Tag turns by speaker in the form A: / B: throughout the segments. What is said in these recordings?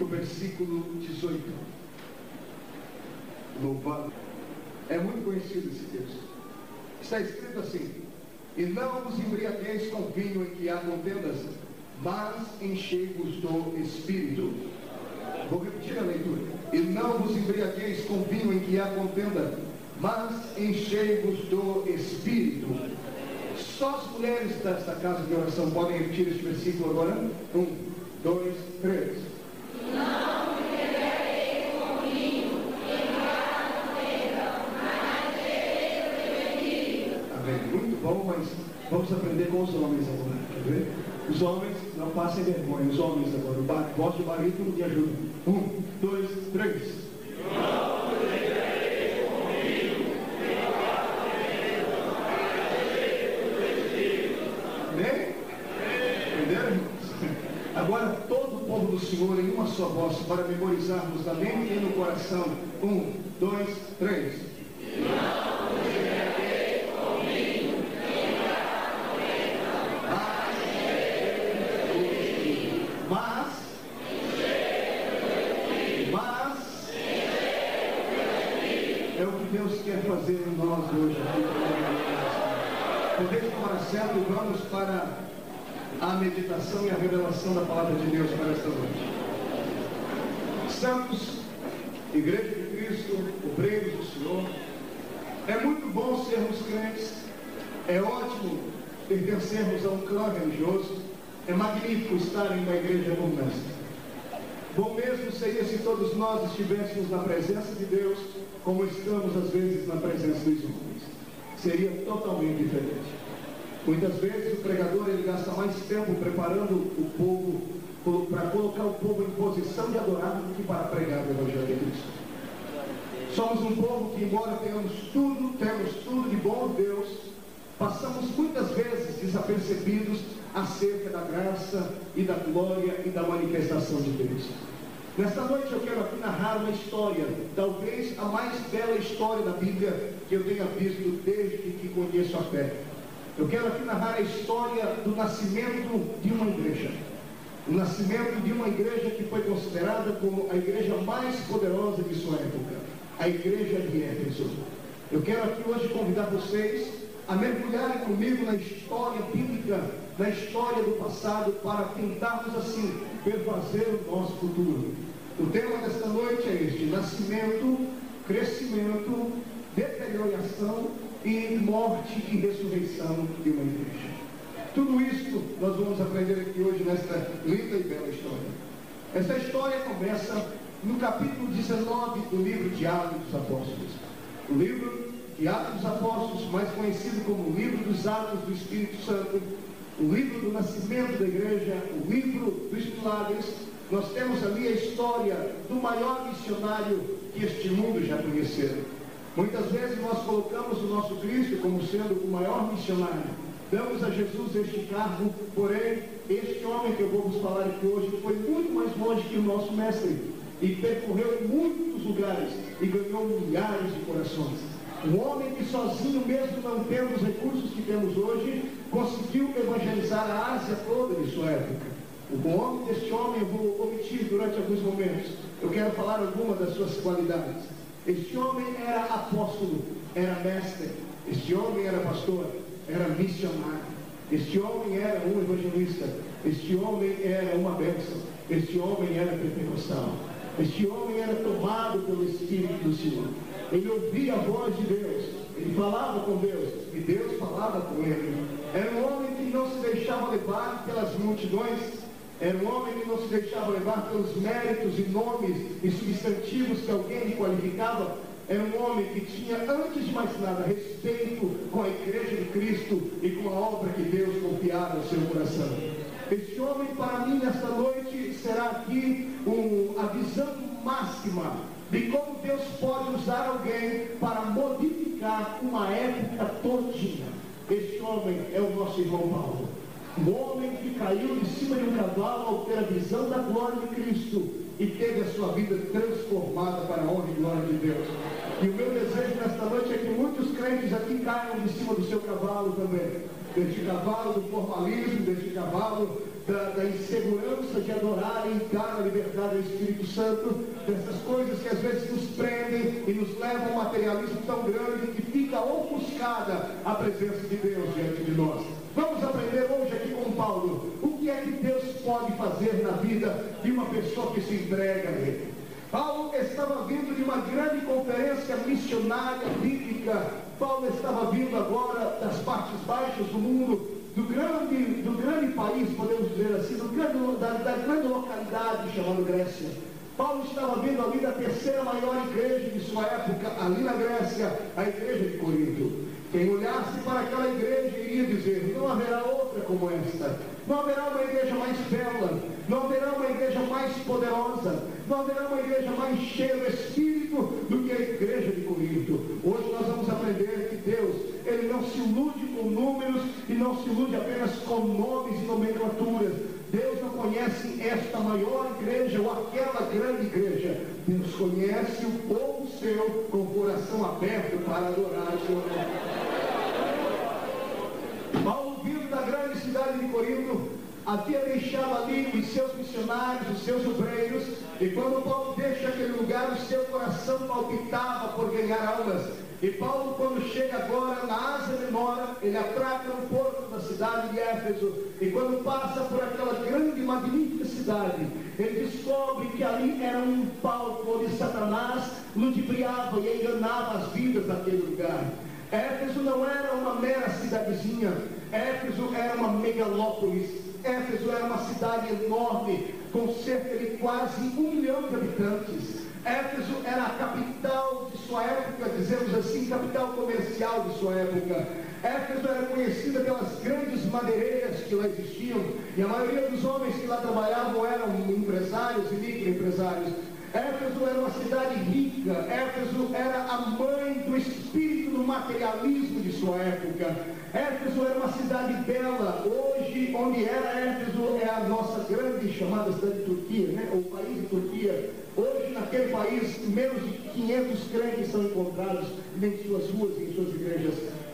A: o versículo 18. Louvado. É muito conhecido esse texto. Está escrito assim: e não vos embriagueis com vinho em que há contendas, mas enchei-vos do Espírito. Vou repetir a leitura. E não vos embriagueis com vinho em que há contenda, mas enchei-vos do Espírito. Só as mulheres desta casa de oração podem repetir este versículo agora. 1, 2, 3.
B: Não vos embriagueis com vinho em que há contenda, mas enchei-vos do Espírito.
A: Amém. Muito bom, mas vamos aprender com os homens agora. Quer ver? Os homens, não passem vergonha. Os homens agora. Voz de barítono me ajuda. 1, 2, 3. Agora todo o povo do Senhor em uma só voz, para memorizarmos na mente e no coração. 1, 2, 3. Mas é o que Deus quer fazer em nós hoje. Podemos tomar assento e vamos para a meditação e a revelação da palavra de Deus para esta noite. Santos, Igreja de Cristo, obreiros do Senhor, é muito bom sermos crentes, é ótimo pertencermos a um clã religioso, é magnífico estar em uma igreja como esta. Bom mesmo seria se todos nós estivéssemos na presença de Deus, como estamos às vezes na presença dos homens. Seria totalmente diferente. Muitas vezes o pregador ele gasta mais tempo preparando o povo, para colocar o povo em posição de adorar do que para pregar o Evangelho de Cristo. Somos um povo que, embora temos tudo de bom de Deus, passamos muitas vezes desapercebidos acerca da graça e da glória e da manifestação de Deus. Nesta noite eu quero aqui narrar uma história, talvez a mais bela história da Bíblia que eu tenha visto desde que conheço a fé. Eu quero aqui narrar a história do nascimento de uma igreja. O nascimento de uma igreja que foi considerada como a igreja mais poderosa de sua época, a igreja de Éfeso. Eu quero aqui hoje convidar vocês a mergulharem comigo na história bíblica, na história do passado, para tentarmos assim perfazer o nosso futuro. O tema desta noite é este: nascimento, crescimento, deterioração e morte e ressurreição de uma igreja. Tudo isso nós vamos aprender aqui hoje nesta linda e bela história. Essa história começa no capítulo 19 do livro de Atos dos Apóstolos. O livro de Atos dos Apóstolos, mais conhecido como o livro dos Atos do Espírito Santo, o livro do nascimento da igreja, o livro dos milagres. Nós temos ali a história do maior missionário que este mundo já conheceu. Muitas vezes nós colocamos o nosso Cristo como sendo o maior missionário. Damos a Jesus este cargo, porém, este homem que eu vou vos falar aqui hoje foi muito mais longe que o nosso mestre e percorreu muitos lugares e ganhou milhares de corações. Um homem que sozinho, mesmo não tendo os recursos que temos hoje, conseguiu evangelizar a Ásia toda de sua época. O nome deste homem eu vou omitir durante alguns momentos. Eu quero falar algumas das suas qualidades. Este homem era apóstolo, era mestre. Este homem era pastor, era missionário. Este homem era um evangelista. Este homem era uma bênção. Este homem era pentecostal. Este homem era tomado pelo Espírito do Senhor. Ele ouvia a voz de Deus. Ele falava com Deus. E Deus falava com ele. Era um homem que não se deixava levar pelas multidões. Era um homem que não se deixava levar pelos méritos e nomes e substantivos que alguém lhe qualificava. Era um homem que tinha, antes de mais nada, respeito com a igreja de Cristo e com a obra que Deus confiara no seu coração. Este homem, para mim, nesta noite, será aqui a visão máxima de como Deus pode usar alguém para modificar uma época todinha. Este homem é o nosso irmão Paulo. Um homem que caiu de cima de um cavalo ao ter a visão da glória de Cristo e teve a sua vida transformada para a honra e glória de Deus. E o meu desejo nesta noite é que muitos crentes aqui caiam de cima do seu cavalo também. Deste cavalo do formalismo, deste cavalo da insegurança de adorar e entrar na liberdade do Espírito Santo, dessas coisas que às vezes nos prendem e nos levam a um materialismo tão grande que fica ofuscada a presença de Deus diante de nós. Vamos aprender hoje aqui com Paulo o que é que Deus pode fazer na vida de uma pessoa que se entrega a Ele. Paulo estava vindo de uma grande conferência missionária bíblica. Paulo estava vindo agora das partes baixas do mundo, do grande país, podemos dizer assim, da grande localidade chamada Grécia. Paulo estava vindo ali da terceira maior igreja de sua época, ali na Grécia, a igreja de Corinto. Quem olhasse para aquela igreja iria dizer: não haverá outra como esta, não haverá uma igreja mais bela, não haverá uma igreja mais poderosa, não haverá uma igreja mais cheia do Espírito do que a igreja de Corinto. Hoje nós vamos aprender que Deus, Ele não se ilude com números e não se ilude apenas com nomes e nomenclaturas. Deus não conhece esta maior igreja ou aquela grande igreja. Deus conhece o povo seu com o coração aberto para adorar o seu nome. Paulo, vindo da grande cidade de Corinto, havia deixado ali os seus missionários, os seus obreiros, e quando Paulo deixa aquele lugar, o seu coração palpitava por ganhar almas. E Paulo, quando chega agora na Ásia Menor, ele atraca no porto da cidade de Éfeso, e quando passa por aquela grande e magnífica cidade, ele descobre que ali era um palco onde Satanás ludibriava e enganava as vidas daquele lugar. Éfeso não era uma mera cidadezinha, Éfeso era uma megalópolis, Éfeso era uma cidade enorme, com cerca de quase 1 milhão de habitantes. Éfeso era a capital de sua época, dizemos assim, capital comercial de sua época. Éfeso era conhecida pelas grandes madeireiras que lá existiam, e a maioria dos homens que lá trabalhavam eram empresários e microempresários. Éfeso era uma cidade rica, Éfeso era a mãe do espírito do materialismo de sua época. Éfeso era uma cidade bela. Hoje, onde era Éfeso, é a nossa grande chamada cidade de Turquia, né? O país de Turquia. Hoje, naquele país, menos de 500 crentes são encontrados em suas ruas e em suas igrejas.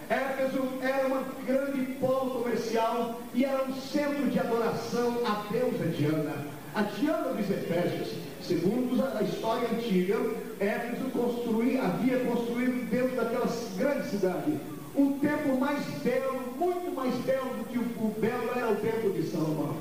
A: Éfeso era uma grande polo comercial e era um centro de adoração à deusa Diana. A Diana dos Efésios, segundo a história antiga, Éfeso havia construído dentro daquela grande cidade um templo mais belo, muito mais belo do que o belo era o templo de Salomão.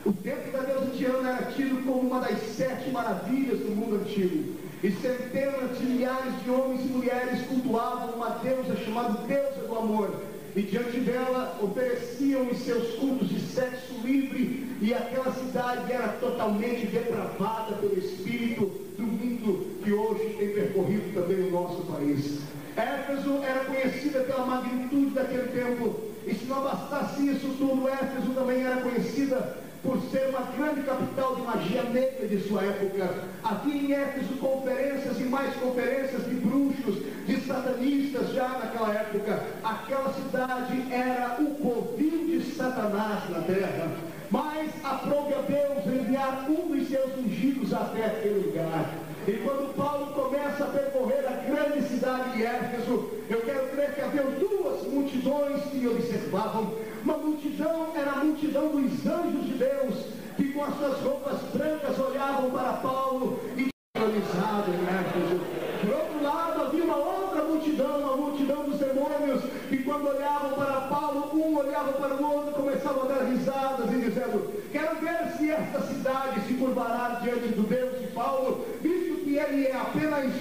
A: O templo da deusa Diana era tido como uma das 7 maravilhas do mundo antigo. E centenas de milhares de homens e mulheres cultuavam uma deusa chamada deusa do amor. E diante dela ofereciam os seus cultos de sexo livre, e aquela cidade era totalmente depravada pelo espírito do mundo que hoje tem percorrido também o nosso país. Éfeso era conhecida pela magnitude daquele templo, e se não bastasse isso tudo, Éfeso também era conhecida por ser uma grande capital de magia negra de sua época. Havia em Éfeso conferências e mais conferências de bruxos, de satanistas já naquela época. Aquela cidade era o covil de Satanás na terra. Mas aprove a Deus enviar um dos seus ungidos até aquele lugar. E quando Paulo começa a percorrer a grande cidade de Éfeso, eu quero crer que havia 2 multidões que lhe observavam. Uma multidão era a multidão dos anjos de Deus, que com as suas roupas brancas olhavam para Paulo e organizado em Éfeso. Por outro lado, havia uma outra multidão, a multidão dos demônios, que quando olhavam para Paulo, um olhava para o outro, começavam a dar risadas e dizendo: quero ver se esta cidade se curvará diante do Deus de Paulo, visto que ele é apenas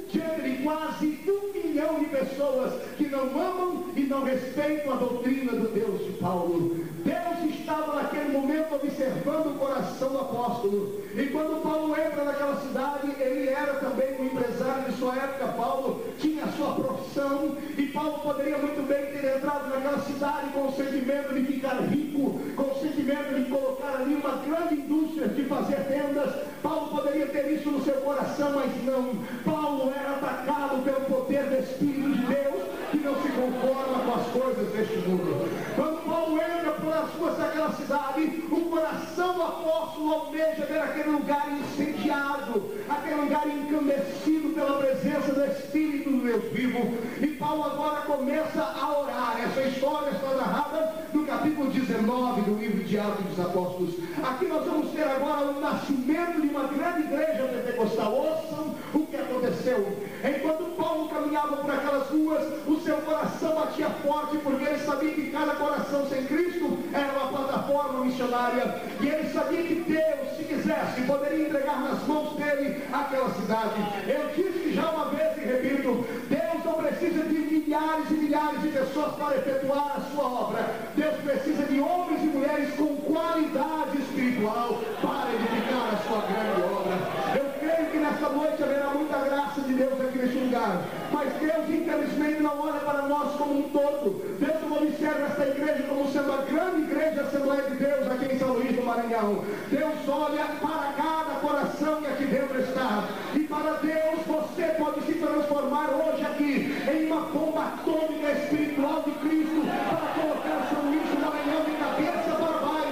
A: diante de quase 1 milhão de pessoas que não amam e não respeitam a doutrina do Deus de Paulo. Deus estava naquele momento observando o coração do apóstolo. E quando Paulo entra naquela cidade, ele era também um empresário de sua época. Paulo tinha a sua profissão, e Paulo poderia muito bem ter entrado naquela cidade com o sentimento de ficar rico, com o sentimento de colocar ali uma grande indústria de fazer vendas. Paulo poderia ter isso no seu coração, mas não. Paulo era atacado pelo poder do Espírito de Deus, que não se conforma com as coisas deste mundo. Quando Paulo entra pelas ruas daquela cidade, o coração do apóstolo almeja ver aquele lugar incendiado, aquele lugar encandecido pela presença do Espírito do Deus vivo. E Paulo agora começa a orar. Essa história está narrada no capítulo 19 do livro de Atos dos Apóstolos. apóstolos. Aqui nós vamos ter agora o nascimento de uma grande igreja pentecostal. Ouçam o que aconteceu. Enquanto Paulo caminhava por aquelas ruas, o seu coração batia forte, porque ele sabia que cada coração sem Cristo era uma plataforma missionária. E ele sabia que Deus, se quisesse, poderia entregar nas mãos dele aquela cidade. Eu disse já uma vez e repito, Deus não precisa de milhares e milhares de pessoas para efetuar a sua obra. Deus precisa de homens e mulheres com qualidade espiritual para edificar a sua grande obra. Eu creio que nesta noite haverá muita graça de Deus aqui neste lugar, mas Deus infelizmente não olha para nós como um todo. Deus não observa esta igreja como sendo a grande igreja Assembleia de Deus aqui em São Luís do Maranhão. Deus olha para cada coração que aqui dentro está, e para Deus você pode se transformar hoje aqui em uma bomba atômica espiritual de Cristo, para colocar São Luís do Maranhão de cabeça para baixo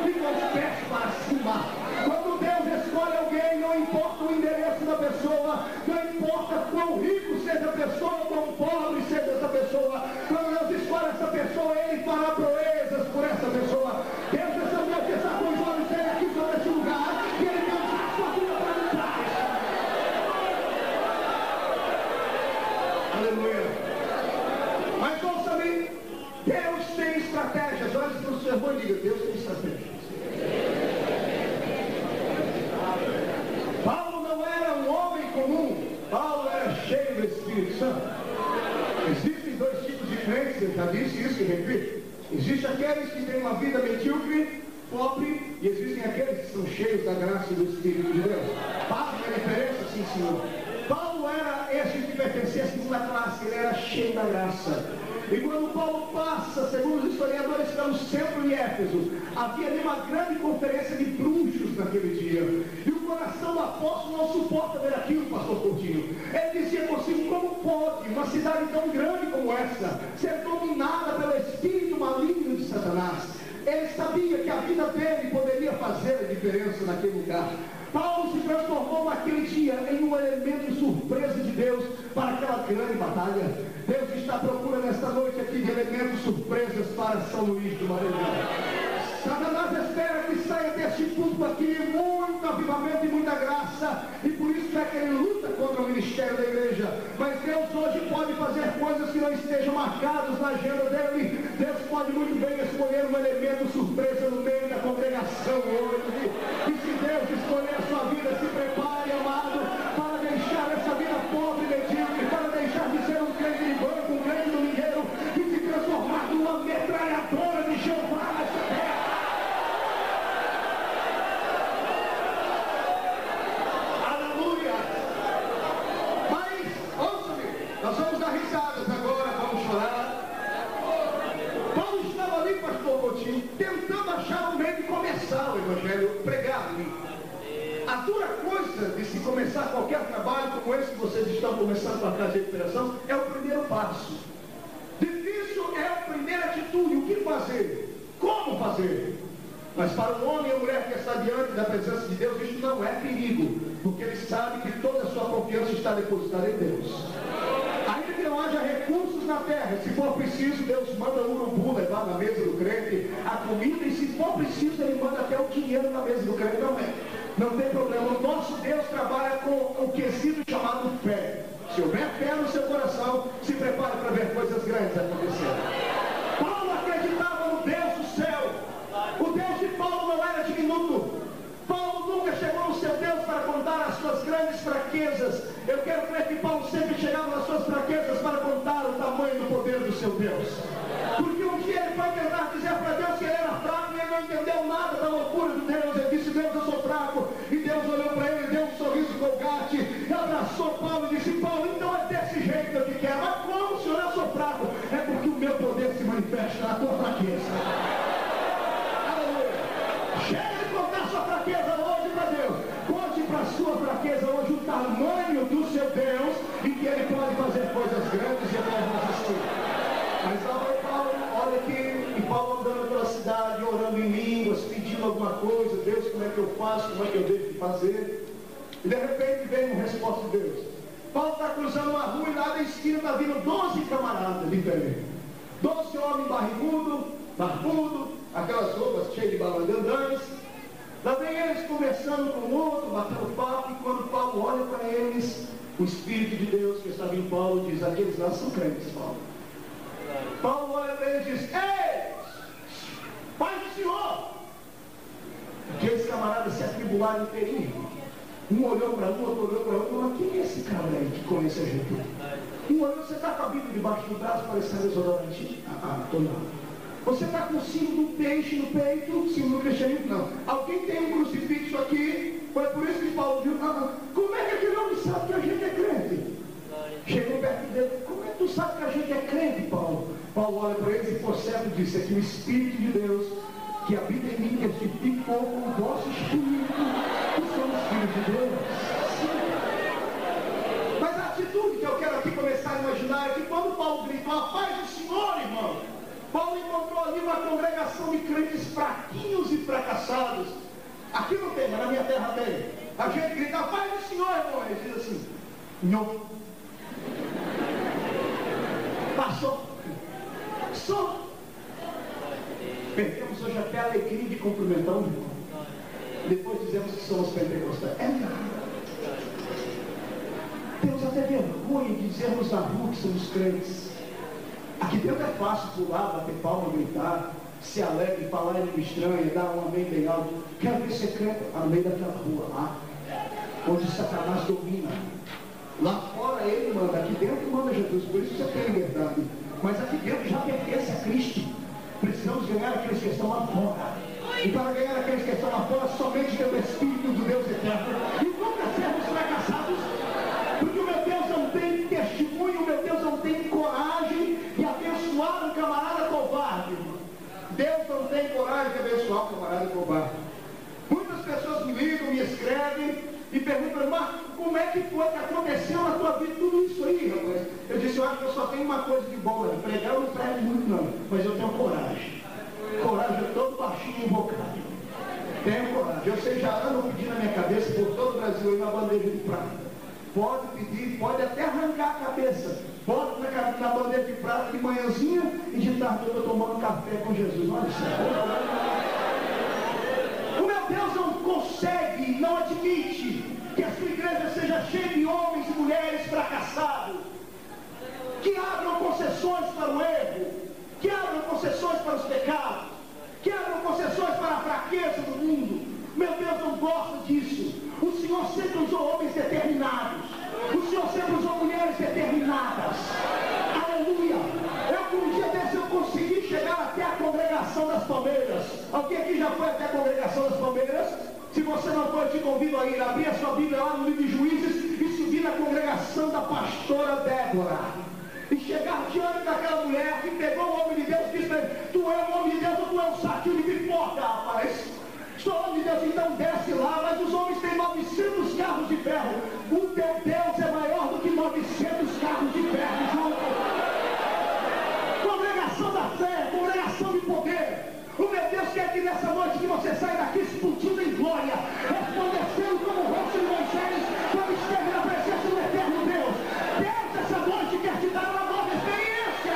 A: e com os pés para cima. Quando Deus escolhe alguém, não importa o endereço da pessoa, não importa quão rico seja a pessoa, quão pobre seja essa pessoa, quando Deus escolhe essa pessoa, Ele fará proezas por essa pessoa. Deus, essa noite está com os olhos dele aqui sobre esse lugar, e Ele vai usar a sua vida para trás. Aleluia. Mas ouça-me, Deus tem estratégias. Olha para o seu irmão e diga, Deus tem estratégias. Paulo não era um homem comum, Paulo era cheio do Espírito Santo. Existem dois tipos de crentes, eu já disse isso e repito. Existem aqueles que têm uma vida medíocre, pobre, e existem aqueles que são cheios da graça e do Espírito de Deus. Faz uma diferença, sim, senhor. Paulo era esse que pertencia à segunda classe, ele era cheio da graça. E quando Paulo passa, segundo os historiadores, pelo centro de Éfeso, havia ali uma grande conferência de bruxos naquele dia. E o coração do apóstolo não suporta ver aquilo, pastor Coutinho. Ele dizia consigo, como pode uma cidade tão grande como essa ser dominada pelo espírito maligno de Satanás? Ele sabia que a vida dele poderia fazer a diferença naquele lugar. Paulo se transformou naquele dia em um elemento de surpresa de Deus para aquela grande batalha. Deus está à procura nesta noite aqui de elementos surpresas para São Luís do Maranhão. Satanás espera que saia deste culto aqui muito avivamento e muita graça, e por isso é que ele luta contra o ministério da igreja. Mas Deus hoje pode fazer coisas que não estejam marcadas na agenda dele. Deus pode muito bem escolher um elemento surpresa no meio da congregação hoje. E se Deus escolher a sua vida, se prepare, amado, para deixar essa vida pobre e medíocre, para deixar de ser um crente de banco, um crente domingueiro, e se transformar numa metralhadora de Jeová nessa terra. Nós vamos dar risadas agora, vamos chorar. Paulo estava ali, pastor Coutinho, tentando achar um meio de começar o evangelho pregado. A dura coisa de se começar qualquer trabalho como esse que vocês estão começando para a casa de recuperação é o primeiro passo. Difícil é a primeira atitude, o que fazer, como fazer. Mas para o homem e a mulher que está diante da presença de Deus, isso não é perigo, porque ele sabe que toda a sua confiança está depositada em Deus. Ainda que não haja recursos na terra, se for preciso, Deus manda o urubu levar na mesa do crente a comida, e se for preciso, Ele manda até o dinheiro na mesa do crente também. Não tem problema. O nosso Deus trabalha com o quesito chamado fé. Se houver fé no seu coração, se prepare para ver coisas grandes acontecerem. Paulo acreditava no Deus do céu. O Deus de Paulo não era diminuto. Paulo nunca chegou no seu Deus para contar as suas grandes fraquezas. Eu quero crer que Paulo sempre chegava nas suas fraquezas para contar o tamanho do poder do seu Deus. Porque um dia ele foi tentar dizer para Deus que ele era fraco, e ele não entendeu nada da loucura de Deus. Ele disse, Deus, eu sou fraco. E Deus olhou para ele, deu um sorriso colgate, e abraçou Paulo e disse, Paulo, então é desse jeito que eu te quero. Mas como, Senhor, eu sou fraco? É porque o meu poder se manifesta na tua fraqueza. Chega de contar sua fraqueza hoje para Deus. Conte para a sua fraqueza hoje o tamanho do seu Deus, e que Ele pode fazer coisas grandes e eternas assim. Mas lá vai Paulo, olha aqui, e Paulo andando pela cidade, orando em línguas, pedindo alguma coisa. Deus, como é que eu faço? Como é que eu devo fazer? E de repente vem uma resposta de Deus. Paulo está cruzando uma rua, e lá na esquina está vindo 12 camaradas diferentes. 12 homens barbudo, aquelas roupas cheias de balandandantes. Lá vem eles conversando com o outro, batendo papo, e quando Paulo olha para eles, o Espírito de Deus que estava em Paulo diz: aqueles lá são crentes, Paulo. Paulo olha para eles e diz: ei, Pai do Senhor! Aqueles camaradas se atribularam inteirinho. Um olhou para um, outro olhou para outro, falou: quem é esse cara aí que conhece a gente? Um olhou: você está com a Bíblia debaixo do braço, parecendo desodorante? Estou não. Você está com o símbolo do peixe no peito, símbolo do cristianismo? Não. Alguém tem um crucifixo aqui? Foi por isso que Paulo viu: como é que aquele homem sabe que a gente é crente? Chegou perto dele: como é que tu sabe que a gente é crente, Paulo? Paulo olha para eles e por certo disse: é que o Espírito de Deus que habita em mim testificou com o vosso Espírito que somos filhos de Deus. Mas a atitude que eu quero aqui começar a imaginar é que quando Paulo gritou: a paz do Senhor, irmão, Paulo encontrou ali uma congregação de crentes fraquinhos e fracassados. Aqui não tem, mas na minha terra tem. A gente grita: a paz do Senhor, irmão. Ele diz assim: não. Passou. Só. Perdemos hoje até a alegria de cumprimentar um irmão. Depois dizemos que somos pentecostais. É nada. Temos até vergonha de dizermos na rua que somos crentes. Aqui dentro é fácil pular, bater palma, gritar, ser alegre, falar em língua estranha, dar um amém bem alto. Quero ver ser crente no meio daquela rua lá, onde Satanás domina. Lá fora ele manda, aqui dentro manda Jesus, por isso você tem liberdade. Mas aqui dentro já pertence a Cristo. Precisamos ganhar aqueles que estão lá fora. E para ganhar aqueles que estão lá fora, somente pelo Espírito do Deus eterno. E nunca sermos fracassados, porque o meu Deus não tem testemunho, o meu Deus não tem coragem de abençoar um camarada covarde. Deus não tem coragem de abençoar um camarada covarde. Muitas pessoas me ligam, me escrevem e perguntam: mas como é que foi que aconteceu na tua vida tudo isso aí, rapaz? Eu disse: eu acho que eu só tenho uma coisa de bom, né? Pregar eu não prego muito não, mas eu tenho coragem. Coragem, eu todo baixinho e invocado. Tenho coragem. Eu sei, já ando pedindo na minha cabeça por todo o Brasil aí uma bandeja de prata. Pode pedir, pode até arrancar a cabeça. Pode na bandeja de prata de manhãzinha e de tarde eu estou tomando café com Jesus. Olha isso. O meu Deus não consegue, não admite que a sua igreja seja cheia de homens e mulheres fracassados, que abram concessões para o erro, que abram concessões para os pecados, que abram concessões para a fraqueza do mundo. Meu Deus não gosta disso. O Senhor sempre usou homens determinados. O Senhor sempre usou mulheres determinadas. Aleluia. Um dia desse eu consegui chegar até a congregação das Palmeiras. Alguém aqui já foi até a congregação das Palmeiras? Se você não foi, eu te convido a ir, abrir a sua Bíblia lá no livro de Juízes e subir na congregação da pastora Débora. E chegar diante daquela mulher que pegou o homem de Deus e disse: tu é um homem de Deus ou tu é um saquinho de pipoca, rapaz? Sou homem de Deus, então desce lá. Mas os homens têm 900 carros de ferro. O teu Deus é maior do que 900 carros de ferro junto. Congregação da fé, congregação de poder. O meu Deus quer que nessa noite que você saia daqui explodindo em glória, resplandecendo como o rosto de Moisés, quando esteve na presença do eterno Deus. Deus essa noite quer te dar uma nova experiência.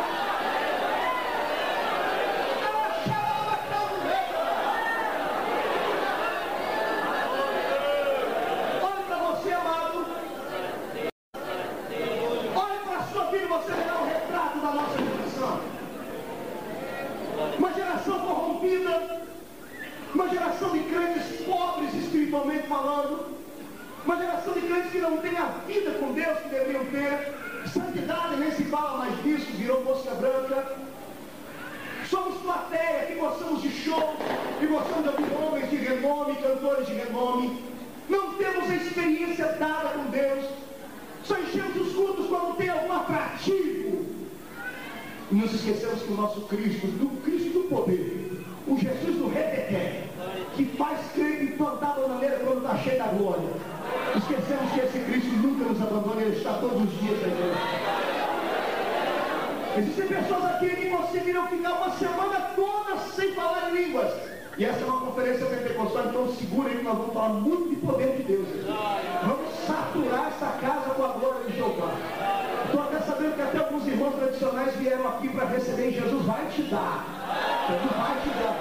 A: Olhe para você, amado. Olhe para a sua vida, você verá o retrato da nossa geração. Uma geração corrompida, uma geração de crentes pobres espiritualmente falando, uma geração de crentes que não tem a vida com Deus que deveriam ter. Santidade, nem se fala mais disso, virou mosca branca. Somos plateia que gostamos de show, que gostamos de ouvir homens de renome, cantores de renome. Não temos a experiência dada com Deus. Só enchemos os cultos quando tem algum atrativo. E nos esquecemos que o nosso Cristo do poder, o Jesus do reteté, que faz crer e plantar a bananeira quando está cheio da glória. Esquecemos que esse Cristo nunca nos abandona, Ele está todos os dias aí. Existem pessoas aqui que conseguiram ficar uma semana toda sem falar em línguas. E essa é uma conferência pentecostal, então segura aí que nós vamos falar muito de poder de Deus. Vamos saturar essa casa com a glória de Jeová. Estou até sabendo que até alguns irmãos tradicionais vieram aqui para receber, e Jesus vai te dar. Jesus vai te dar.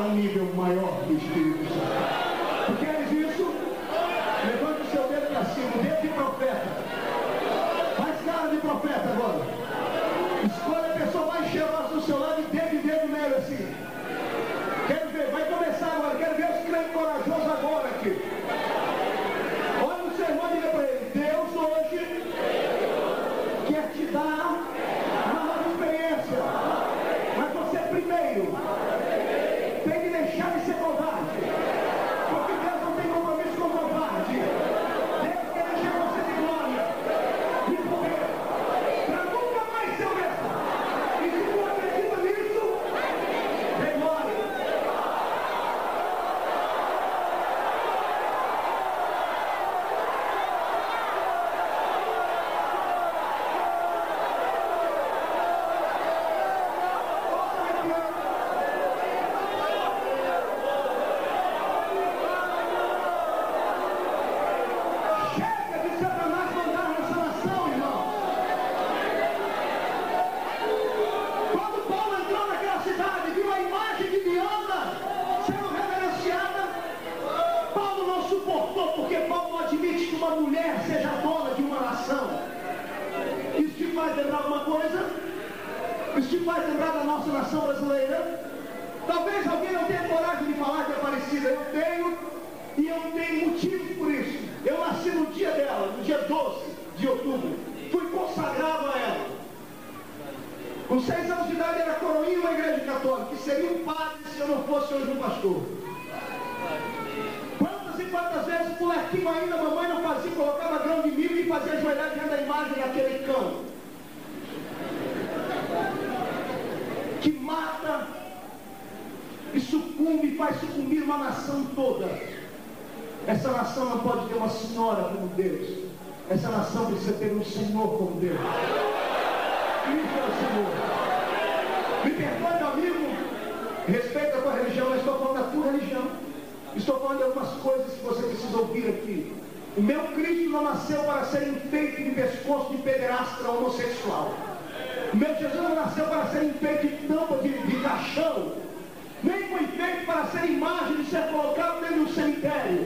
A: um nível maior do Espírito Santo. Tu queres isso? Levante o seu dedo para cima, o dedo de profeta. Faz cara de profeta agora. Escolha a pessoa mais cheirosa do seu lado e dedo nele assim. Quero ver, vai começar agora. Quero ver os crentes corajosos agora aqui. Olha no seu irmão e diga para ele: Deus hoje quer te dar uma nova experiência. Mas você primeiro tem que deixar de ser covarde. Porque Deus não tem compromisso com covarde. Deus quer encher você de glória, de poder, para nunca mais ser o mesmo. E se tu acredita nisso, tem glória. Chega de Satanás mandar nessa nação, irmão. Quando Paulo entrou naquela cidade, viu a imagem de Diana sendo reverenciada, Paulo não suportou, porque Paulo não admite que uma mulher seja dona de uma nação. Isso te faz lembrar alguma coisa? Isso te faz lembrar da nossa nação brasileira? Talvez alguém não tenha coragem de falar que é parecida. Eu tenho, e eu tenho motivo por isso. Eu nasci no dia dela, no dia 12 de outubro. Fui consagrado a ela. Com 6 anos de idade era coroinha em uma igreja católica, que seria um padre se eu não fosse hoje um pastor. Quantas e quantas vezes o molequinho ainda, a mamãe não fazia, colocava grão de milho e fazia ajoelhar diante da imagem daquele cão. Que mata e sucumbe, faz sucumbir uma nação toda. Essa nação não pode ter uma senhora como Deus. Essa nação precisa ter um Senhor como Deus. Cristo é o Senhor. Me perdoe, meu amigo, respeita a tua religião, mas estou falando da tua religião. Estou falando de algumas coisas que você precisa ouvir aqui. O meu Cristo não nasceu para ser enfeite de pescoço de pederastra homossexual. O meu Jesus não nasceu para ser enfeite de tampa de caixão. Nem foi feito para ser imagem de ser colocado dentro de um cemitério.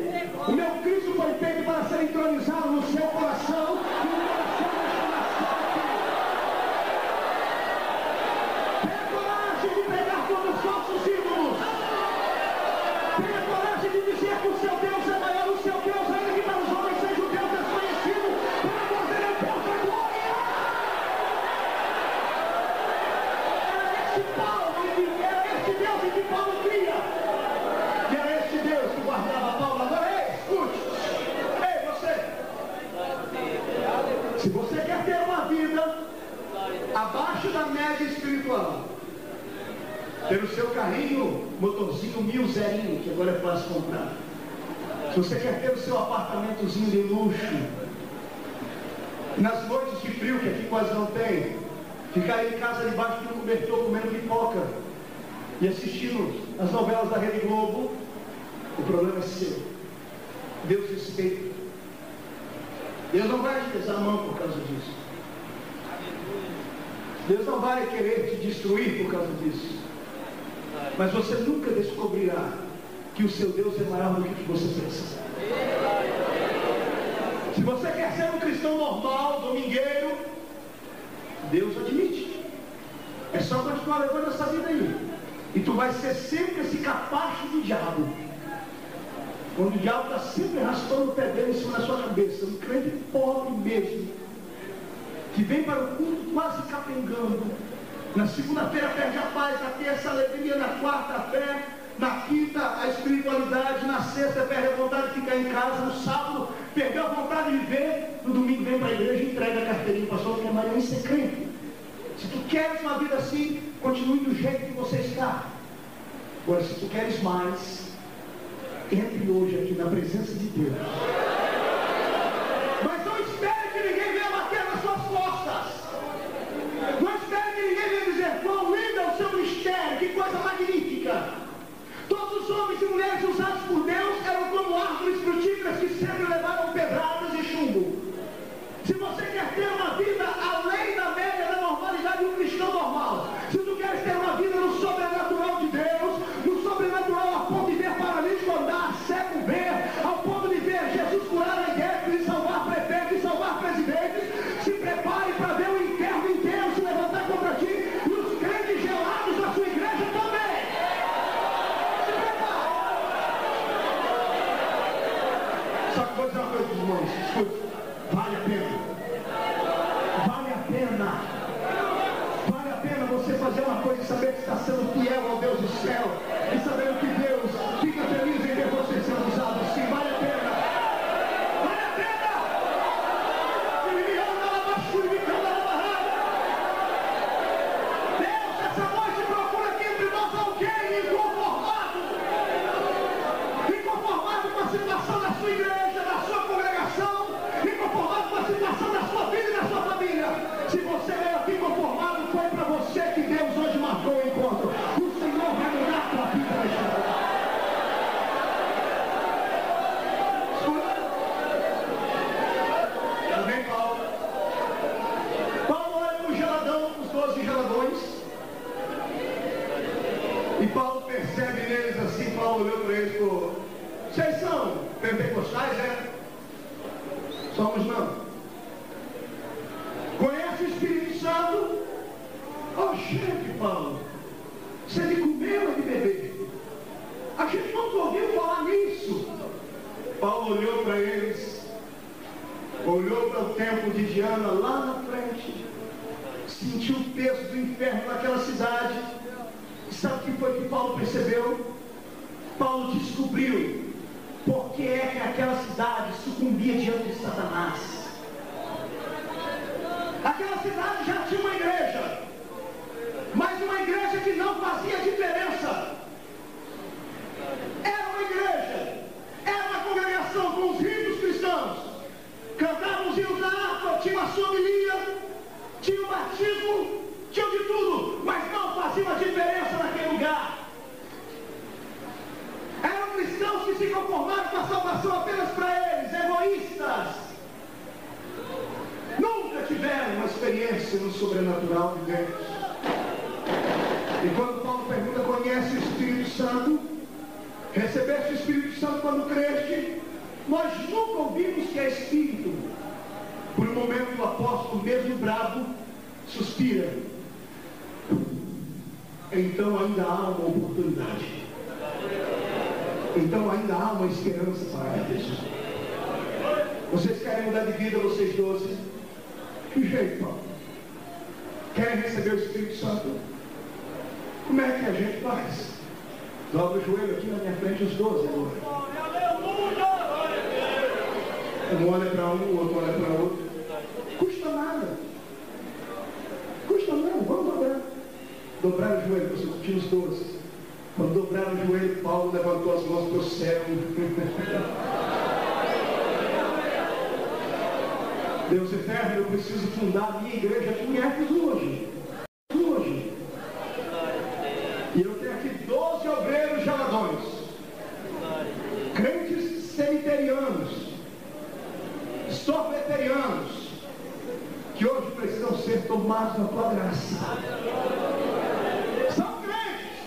A: O meu Cristo foi feito para ser entronizado no seu coração e no coração desta nação aqui. Tenha coragem de pegar todos os falsos ídolos. Tenha coragem de dizer que o seu Deus é maior, o seu Deus, ainda que para os homens seja o Deus desconhecido, para nós ele é o Deus da glória. Era este Deus em que Paulo cria. E era este Deus que guardava Paulo. Agora, ei, escute. Ei, você. Se você quer ter uma vida abaixo da média espiritual, ter o seu carrinho, motorzinho 1000 que agora é fácil comprar. Se você quer ter o seu apartamentozinho de luxo, nas noites de frio, que aqui quase não tem, ficar em casa debaixo de um cobertor comendo pipoca e assistindo as novelas da Rede Globo, o problema é seu. Deus respeita. Deus não vai te pesar a mão por causa disso. Deus não vai querer te destruir por causa disso. Mas você nunca descobrirá que o seu Deus é maior do que você pensa. Se você quer ser um cristão normal, domingueiro, Deus admite. É só continuar levando essa vida aí. E tu vai ser sempre esse capacho do diabo. Quando o diabo está sempre arrastando o pé dele em cima da sua cabeça. Um crente pobre mesmo, que vem para o culto quase capengando. Na segunda-feira perde a paz, na terça a alegria, na quarta a fé, na quinta a espiritualidade, na sexta perde a vontade de ficar em casa, no sábado perdeu a vontade de viver, no domingo vem para a igreja e entrega a carteirinha, pastor, que é Maria, isso é crente. Se tu queres uma vida assim, continue do jeito que você está. Agora, se tu queres mais, entre hoje aqui na presença de Deus. Mas não espere que ninguém venha bater nas suas costas. Não espere que ninguém venha dizer, quão lindo é o seu mistério, que coisa magnífica. Todos os homens e mulheres usados por Deus eram como árvores frutíferas que sempre levaram pedradas e chumbo. Se você quer ter uma vida além da média da normalidade de um cristão normal, se tu queres ter uma vida no sobrenatural de Deus, no sobrenatural Paulo olhou para eles e falou: vocês são pentecostais, é? Somos não. Conhece o Espírito Santo? Oh, gente, Paulo, você é de comer ou de beber? A gente não ouviu falar nisso. Paulo olhou para eles, olhou para o templo de Diana lá na frente, sentiu o peso do inferno naquela cidade. E sabe o que foi que Paulo percebeu? Paulo descobriu por que é que aquela cidade sucumbia diante de Satanás. Aquela cidade já tinha uma igreja, mas uma igreja que não fazia diferença. Era uma igreja, era uma congregação com os ritos cristãos, cantavam os hinos da harpa, tinha uma sommelier, tinha o batismo, tinha de tudo, mas não fazia uma diferença naquele lugar. Eram cristãos que se conformaram com a salvação apenas para eles, egoístas. Nunca tiveram uma experiência no sobrenatural de Deus. E quando Paulo pergunta: conhece o Espírito Santo? Recebeste o Espírito Santo quando creste? Nós nunca ouvimos que é Espírito. Por um momento o apóstolo, mesmo bravo, suspira. Então ainda há uma oportunidade. Então ainda há uma esperança para eles. Vocês querem mudar de vida, vocês 12? Que jeito, Paulo? Querem receber o Espírito Santo? Como é que a gente faz? Dobra o joelho aqui na minha frente, os 12 agora. Um olha para um, o outro olha para o outro. Custa nada. Custa nada, vamos dobrar. Dobrar o joelho, você tinha os 12. Quando dobraram o joelho, Paulo levantou as mãos para o céu. Deus eterno, eu preciso fundar a minha igreja aqui em Éfeso hoje. E eu tenho aqui 12 obreiros jaladões, crentes cemiterianos, sorveterianos, que hoje precisam ser tomados na tua graça. São crentes,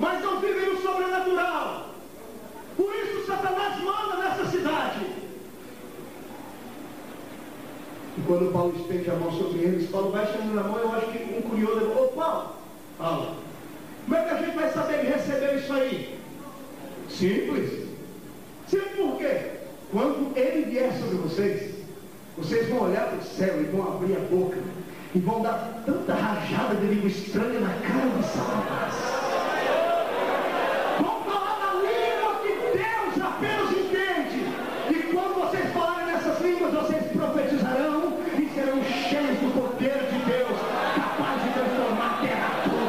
A: mas não vivem no sobrenatural. Por isso Satanás manda nessa cidade. E quando Paulo estende a mão sobre eles, Paulo vai chamando na mão. Eu acho que um curioso: ô Paulo, como é que a gente vai saber que recebeu isso aí? Simples. Simples por quê? Quando ele vier sobre vocês, vocês vão olhar para o céu e vão abrir a boca e vão dar tanta rajada de língua estranha na cara de Satanás. Vão falar na língua que Deus apenas entende. E quando vocês falarem nessas línguas, vocês profetizarão e serão cheios do poder de Deus, capaz de transformar a terra toda.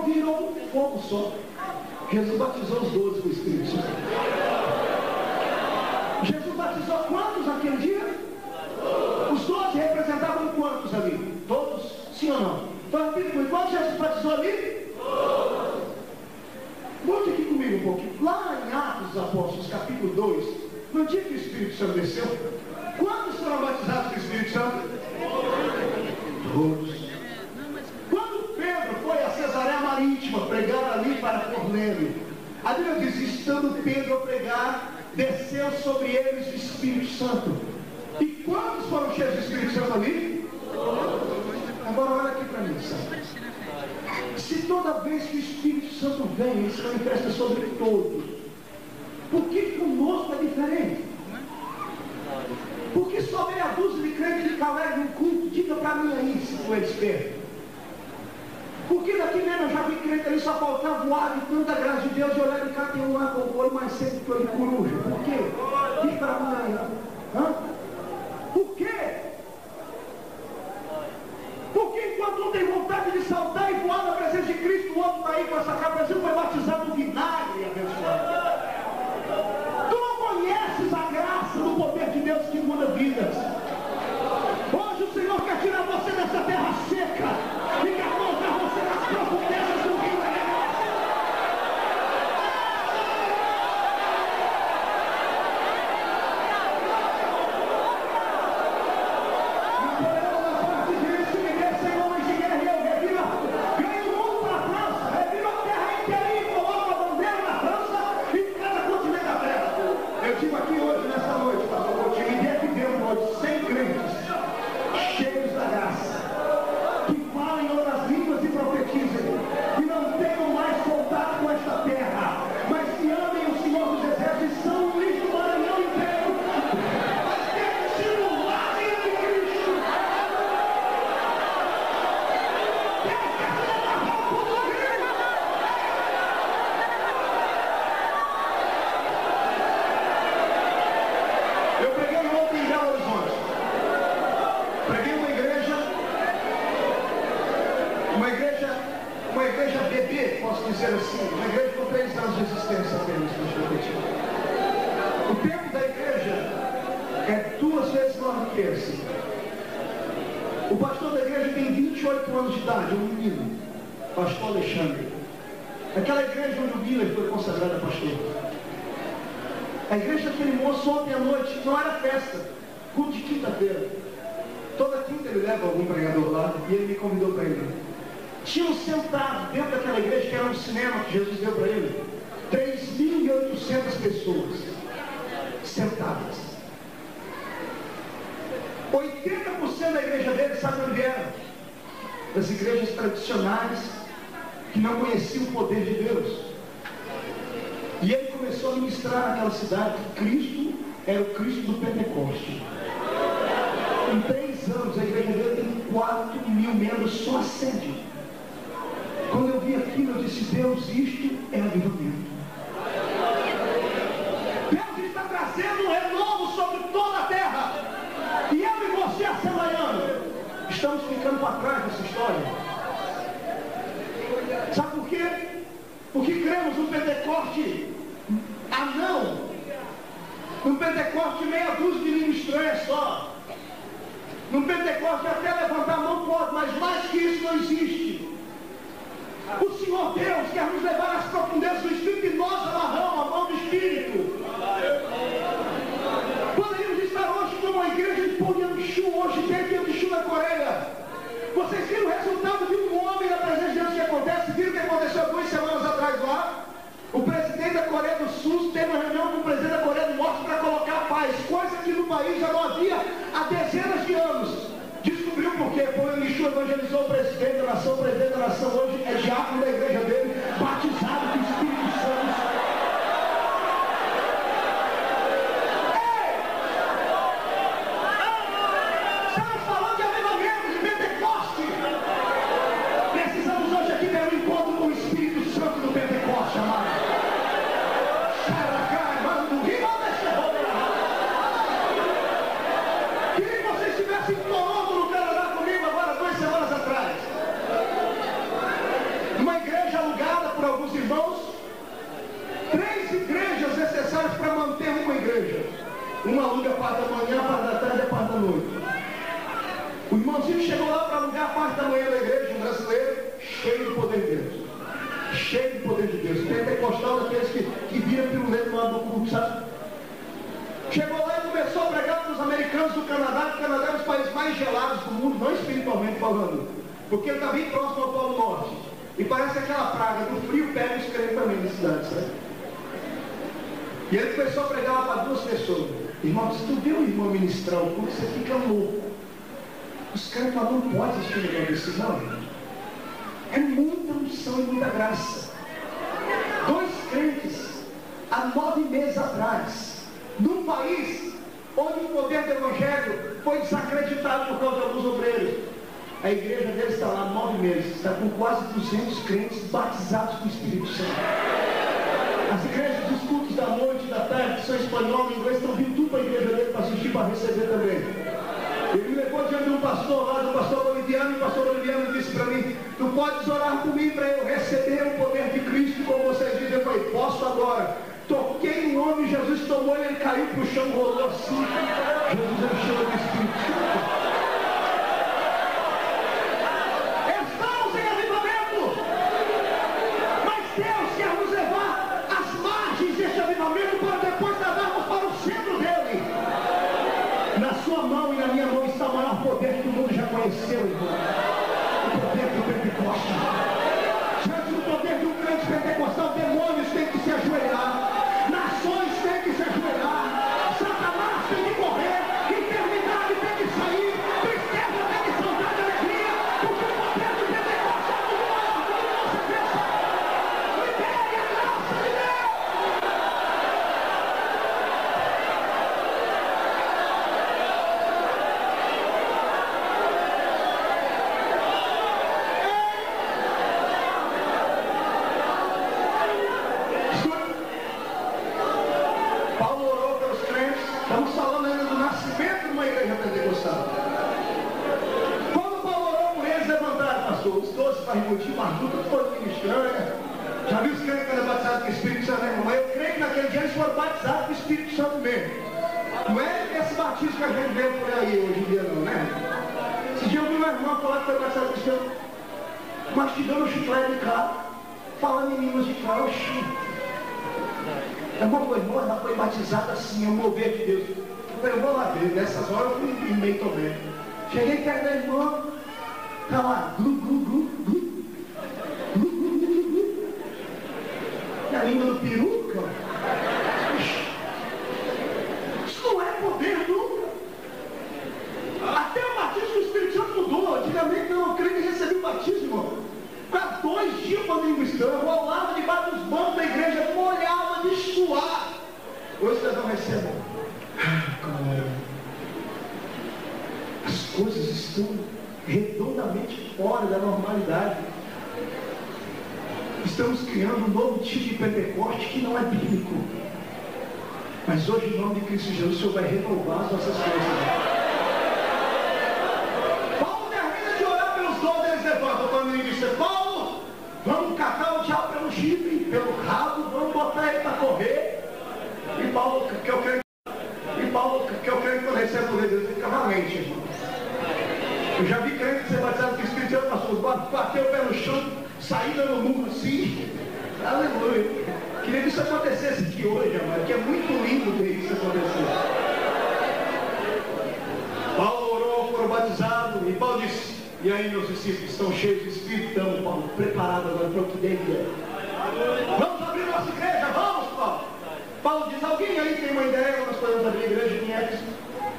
A: Virou um fogo só. Jesus batizou os 12 com o Espírito Santo. Jesus batizou quantos naquele dia? Os 12 representavam quantos ali? Todos? Sim ou não? Então repita comigo: quantos Jesus batizou ali? Volte aqui comigo um pouquinho. Lá em Atos dos Apóstolos, capítulo 2, no dia que o Espírito Santo desceu, quantos foram batizados com o Espírito Santo? Todos. Cesareia Marítima, pregar ali para Cornélio. A Bíblia diz: estando Pedro a pregar, desceu sobre eles o Espírito Santo. E quantos foram cheios do Espírito Santo ali? Agora olha aqui para mim, sabe? Se toda vez que o Espírito Santo vem, ele se manifesta sobre todos, por que conosco é diferente? Porque só meia dúzia de crentes que calegam no culto, diga para mim aí se tu és esperto. Porque daqui mesmo eu já vi crente ali, só faltava voar de tanta graça de Deus, e olhar de cá tem um lá com o olho mais seco que o de coruja. Por quê? Diz para mim aí. Por quê? Porque enquanto um tem vontade de saltar e voar na presença de Cristo, o outro está aí com essa cabeça, foi batizado no vinagre, abençoado. Tu não conheces a graça do poder de Deus que muda vidas. Hoje o Senhor quer tirar você dessa terra seca e quer colocar você nas profundezas do rio da graça. dizer assim, uma igreja com 3 anos de existência apenas, o tempo da igreja é 2 vezes maior do que esse. O pastor da igreja tem 28 anos de idade, um menino, pastor Alexandre. Aquela igreja onde o Miller foi consagrado a pastor. A igreja daquele moço ontem à noite não era festa, culto de quinta-feira. Toda quinta ele leva algum pregador lá e ele me convidou para ir. Tinham sentado dentro daquela igreja, que era um cinema que Jesus deu para ele, 3.800 pessoas sentadas. 80% da igreja dele, sabe onde era? Das igrejas tradicionais que não conheciam o poder de Deus. E ele começou a ministrar naquela cidade que Cristo era o Cristo do Pentecoste. Em 3 anos a igreja dele tem 4.000 membros, só a sede. Quando eu vi aquilo, eu disse: Deus, isto é avivamento. Deus está trazendo um renovo sobre toda a terra. E eu e você, assembleiano, estamos ficando para trás dessa história. Sabe por quê? Porque cremos no Pentecoste anão. No Pentecoste meia dúzia de língua estranha só. No Pentecoste até levantar a mão pode, mas mais que isso não existe. O Senhor Deus quer nos levar às profundezas do Espírito e nós amarramos a mão do Espírito. Poderíamos estar hoje como uma igreja de Ponyanshu, hoje tem Ponyanshu na Coreia. Vocês viram o resultado de um homem na presença de Deus que acontece? Viram o que aconteceu há 2 semanas atrás lá? O presidente da Coreia do Sul teve uma reunião com o presidente da Coreia do Norte para colocar paz, coisa que no país já não havia há dezenas de anos. Descobriu por quê? Ponyanshu evangelizou o presidente da nação hoje é diácono da igreja dele, batizado com o Espírito Santo. Uma aluga a parte da manhã, a parte da tarde e a parte da noite. O irmãozinho chegou lá para alugar a parte da manhã da igreja, um brasileiro, cheio do poder de Deus. Cheio do poder de Deus. Pentecostal daqueles que viram pelo meio do lado do culto, sabe? Chegou lá e começou a pregar para os americanos do Canadá, que o Canadá é um dos países mais gelados do mundo, não espiritualmente falando, porque ele está bem próximo ao Polo Norte. E parece aquela praga do frio pega os crentes também na cidade, sabe? E ele começou a pregar lá para 2 pessoas. Irmão, se tu vê o irmão ministrar o culto, você fica louco. Os caras falam: não pode assistir um negócio desse, não. É muita unção e muita graça. 2 crentes, há 9 meses atrás, num país onde o poder do evangelho foi desacreditado por causa de alguns obreiros. A igreja dele está lá há 9 meses, está com quase 200 crentes batizados com o Espírito Santo. As igrejas dos cultos da noite e da tarde, que são espanhol e inglês, estão vindo tudo para a igreja dele para assistir, para receber também. Ele me levou diante de um pastor lá, do pastor boliviano, e o pastor boliviano disse para mim: tu podes orar por mim para eu receber o poder de Cristo, como vocês dizem. Eu falei: posso agora. Toquei no nome, Jesus tomou ele caiu para o chão, rolou assim. Jesus encheu do Espírito Santo. Estamos em avivamento, mas Deus quer nos levar às margens deste avivamento para depois nadarmos para o centro dele. Na sua mão e na minha mão está o maior poder que o mundo já conheceu, irmão. O poder do Pentecoste. Diante do poder do crente pentecostal, demônios têm que se ajoelhar, nações têm que se ajoelhar, Satanás tem que correr. crentes que eram batizados com o Espírito Santo, né, irmão? Eu creio que naquele dia eles foram batizados com o Espírito Santo mesmo. Não é esse batismo que a gente vê por aí hoje em dia, não, né? Esse dia eu vi uma irmã falar que foi batizada com o Espírito Santo, mastigando chiclete de carro, falando em línguas de carro. Ela foi batizada assim, eu mover de Deus. Eu falei, eu vou lá ver. Nessas horas eu fui meio também. Cheguei perto da irmã, tá lá, glu, glu, glu, glu, glu, glu, glu, glu. E a língua do peru, cara. Isso não é poder, não. Até o batismo do Espírito Santo mudou. Antigamente não, eu creio que recebi o batismo, irmão. Para 2 dias para mim cristão, eu rolava debaixo dos bancos da igreja, molhava de suar. Hoje vocês não recebem. As coisas estão redondamente fora da normalidade. Estamos criando um novo tipo de Pentecoste que não é bíblico. Mas hoje, em nome de Cristo Jesus, o Senhor vai renovar as nossas coisas. Paulo, vamos catar o diabo pelo chifre, pelo rabo, vamos botar ele para correr. E Paulo, que eu creio que quando recebe o poder de Deus, fica valente, irmão. Eu já vi crente ser batizado com o Espírito Santo, pastor, bateu o pé no chão, saída no muro assim. Aleluia. Queria que isso acontecesse aqui hoje, amado, que é muito lindo ver isso acontecer. Paulo orou, foram batizados, e Paulo disse: e aí, meus discípulos, estão cheios de Espírito, estão, Paulo, preparados agora para o que deve é. Vamos abrir nossa igreja, vamos, Paulo. Paulo diz: alguém aí tem uma ideia? Nós podemos abrir a igreja em Éfeso.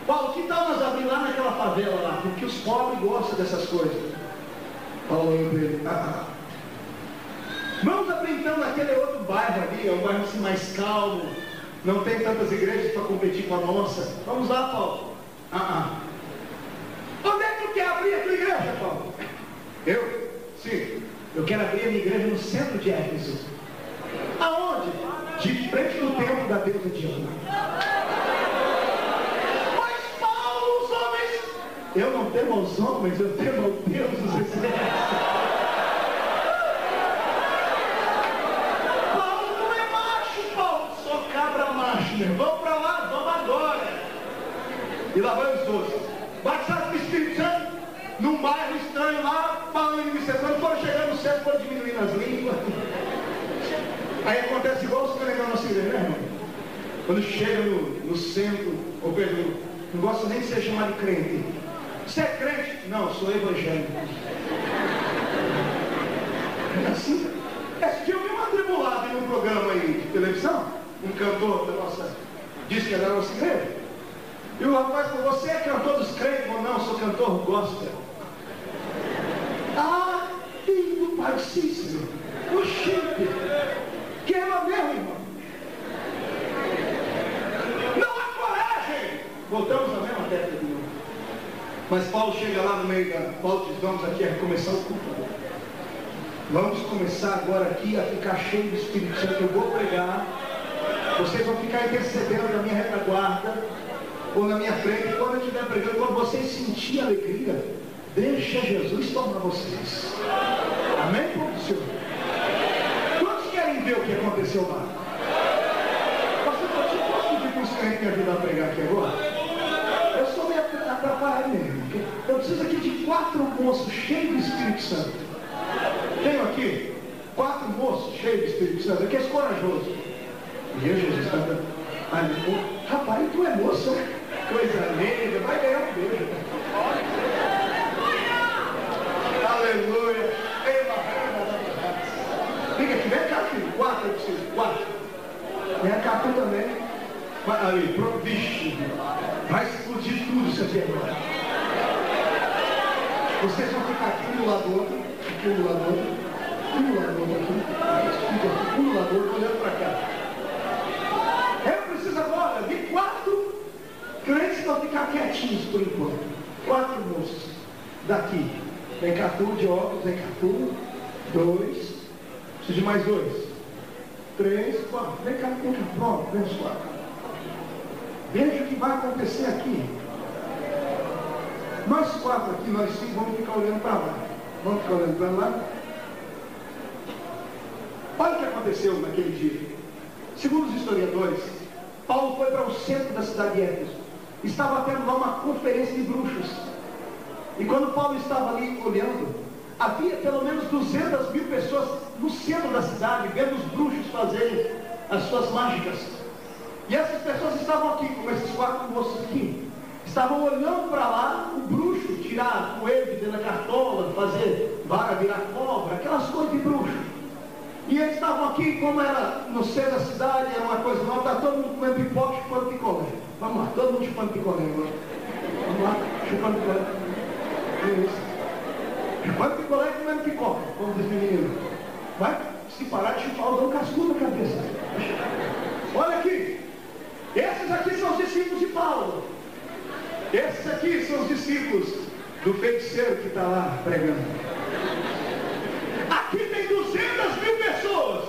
A: Paulo, que tal nós abrir lá naquela favela lá? Porque os pobres gostam dessas coisas. Paulo olhou para ele: vamos abrir então naquele outro bairro ali, é um bairro assim mais calmo, não tem tantas igrejas para competir com a nossa. Vamos lá, Paulo. Onde é que tu quer abrir a tua igreja, Paulo? Eu? Sim. Eu quero abrir a minha igreja no centro de Éfeso. Aonde? De frente do templo da deusa Diana. Mas Paulo, os homens... Eu não temo aos homens, eu temo ao Deus dos exércitos. Paulo não é macho, Paulo. Só cabra macho, né? Vamos para lá, vamos agora. E lá vai os 12. Batizado com o Espírito Santo, num bairro estranho lá, falando em missão. Quando foram chegando no céu, foram diminuindo as línguas. Aí acontece igual os caras da nossa igreja, né, irmão? Quando chega no centro, ou perdão, não gosto nem de ser chamado de crente. Você é crente? Não, sou evangélico. É assim. Esse dia eu vi uma tribulada em um programa aí de televisão, um cantor da nossa, disse que era da nossa igreja. E o rapaz falou: você é cantor dos crentes? Ou não, sou cantor gospel. Filho do Pai Cícero. Oxente, queima mesmo, irmão. Não há coragem. Voltamos à mesma técnica de novo. Mas Paulo chega lá no meio da... Paulo diz: vamos aqui a recomeçar o culto. Vamos começar agora aqui a ficar cheio do Espírito Santo. Eu vou pregar. Vocês vão ficar intercedendo na minha retaguarda ou na minha frente. Quando eu estiver pregando, quando vocês sentirem alegria, deixa Jesus tomar vocês. Amém, povo do Senhor? Quantos querem ver o que aconteceu lá? Pastor, eu posso pedir para os crentes me ajudar a pregar aqui agora? Eu sou meio atrapalhado mesmo. Eu preciso aqui de 4 moços cheios do Espírito Santo. Tenho aqui 4 moços cheios do Espírito Santo. Aqui é corajoso. E eu, Jesus, está dando. Rapaz, tu é moço, né? Coisa linda, vai ganhar um beijo. Aleluia. Fica aqui, vem cá, filho. 4 eu preciso, 4. Vem cá, tu também. Ali, pronto, vixe. Vai explodir tudo isso aqui agora. Vocês vão ficar aqui um do lado do outro, aqui um do lado do outro, um do lado do outro aqui. Fica aqui, um do lado do outro, olhando para cá. Eu preciso agora de 4 crentes para ficar quietinhos por enquanto. 4 moços daqui. Vem cá tu, de óculos, vem cá tu. 2. Preciso de mais 2. 3, 4. Vem cá, pronto, vem os 4. Veja o que vai acontecer aqui. Nós 4 aqui, nós 5 vamos ficar olhando para lá. Vamos ficar olhando para lá. Olha o que acontece. aconteceu naquele dia? Segundo os historiadores, Paulo foi para o centro da cidade de Éfeso. Estava tendo lá uma conferência de bruxos. E quando Paulo estava ali olhando, havia pelo menos 200.000 pessoas no centro da cidade, vendo os bruxos fazerem as suas mágicas. E essas pessoas estavam aqui, como esses 4 moços aqui. Estavam olhando para lá, o bruxo tirar coelho de dentro da cartola, fazer vara virar cobra, aquelas coisas de bruxo. E eles estavam aqui, como era no centro da cidade, era uma coisa nova, está todo mundo comendo pipoca, chupando picolé. Vamos lá, todo mundo chupando picolé agora. Vamos lá, chupando picolé. Isso. Chupando picolé e comendo pipoca, como diz o menino. Vai se parar de chupar, eu dou um cascudo na cabeça. Olha aqui, esses aqui são os discípulos de Paulo. Esses aqui são os discípulos do feiticeiro que está lá pregando. Aqui tem 200.000 pessoas.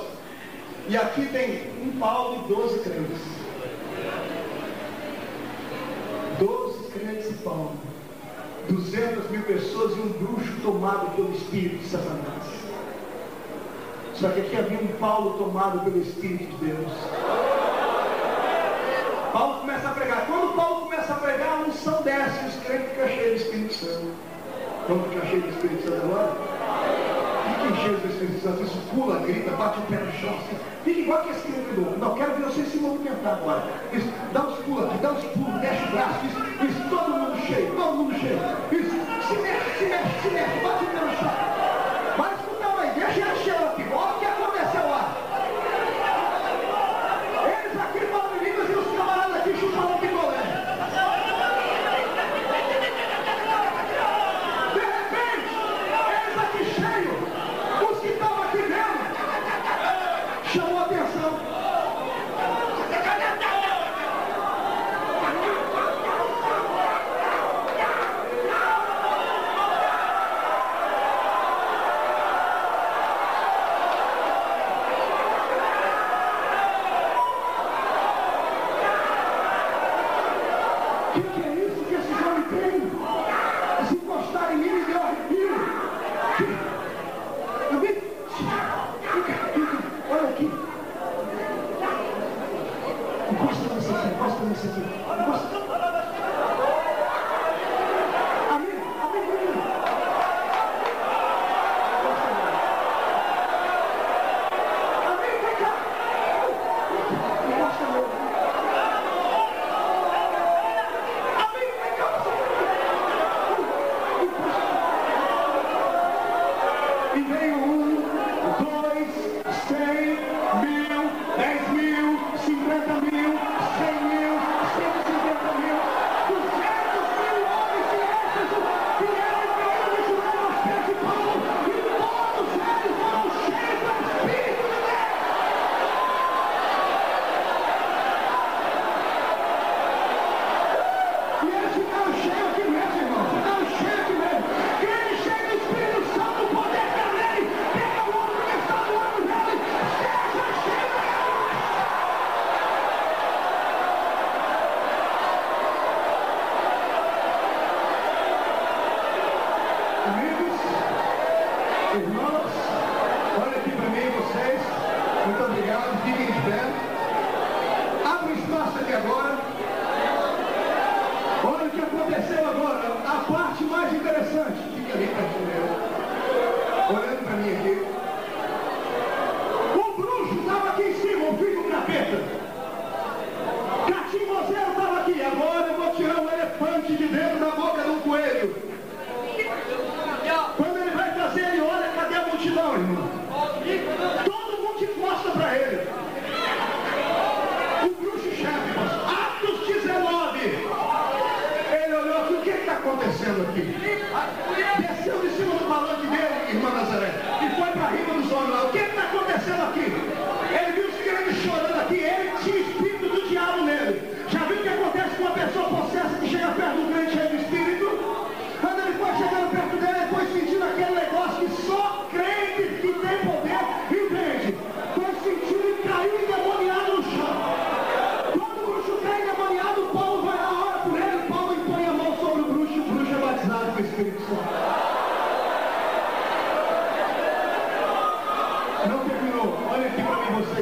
A: E aqui tem um Paulo e 12 crentes. 12 crentes e Paulo. 200.000 pessoas e um bruxo tomado pelo Espírito de Satanás. Só que aqui havia um Paulo tomado pelo Espírito de Deus. Paulo começa a pregar. Quando Paulo começa a pregar, a unção desce, os crentes ficam cheios do Espírito Santo. Vamos ficar cheios do Espírito Santo agora? Fiquem cheios do Espírito Santo. Isso pula, grita, bate o pé no chão. Fica igual que esse crente novo. Não, quero ver vocês se movimentar agora. Isso, dá uns pulos aqui, dá uns pulos, mexe o braço. Isso, todo mundo cheio, todo mundo cheio. Isso, se mexe, bate o pé no chão. Vai escutar uma igreja, deixa ele cheio aqui. Olha o que aconteceu lá. Eles aqui falam em línguas e os camaradas aqui chupando picolé. De repente, eles aqui cheios, os que estavam aqui vendo, chamou a atenção.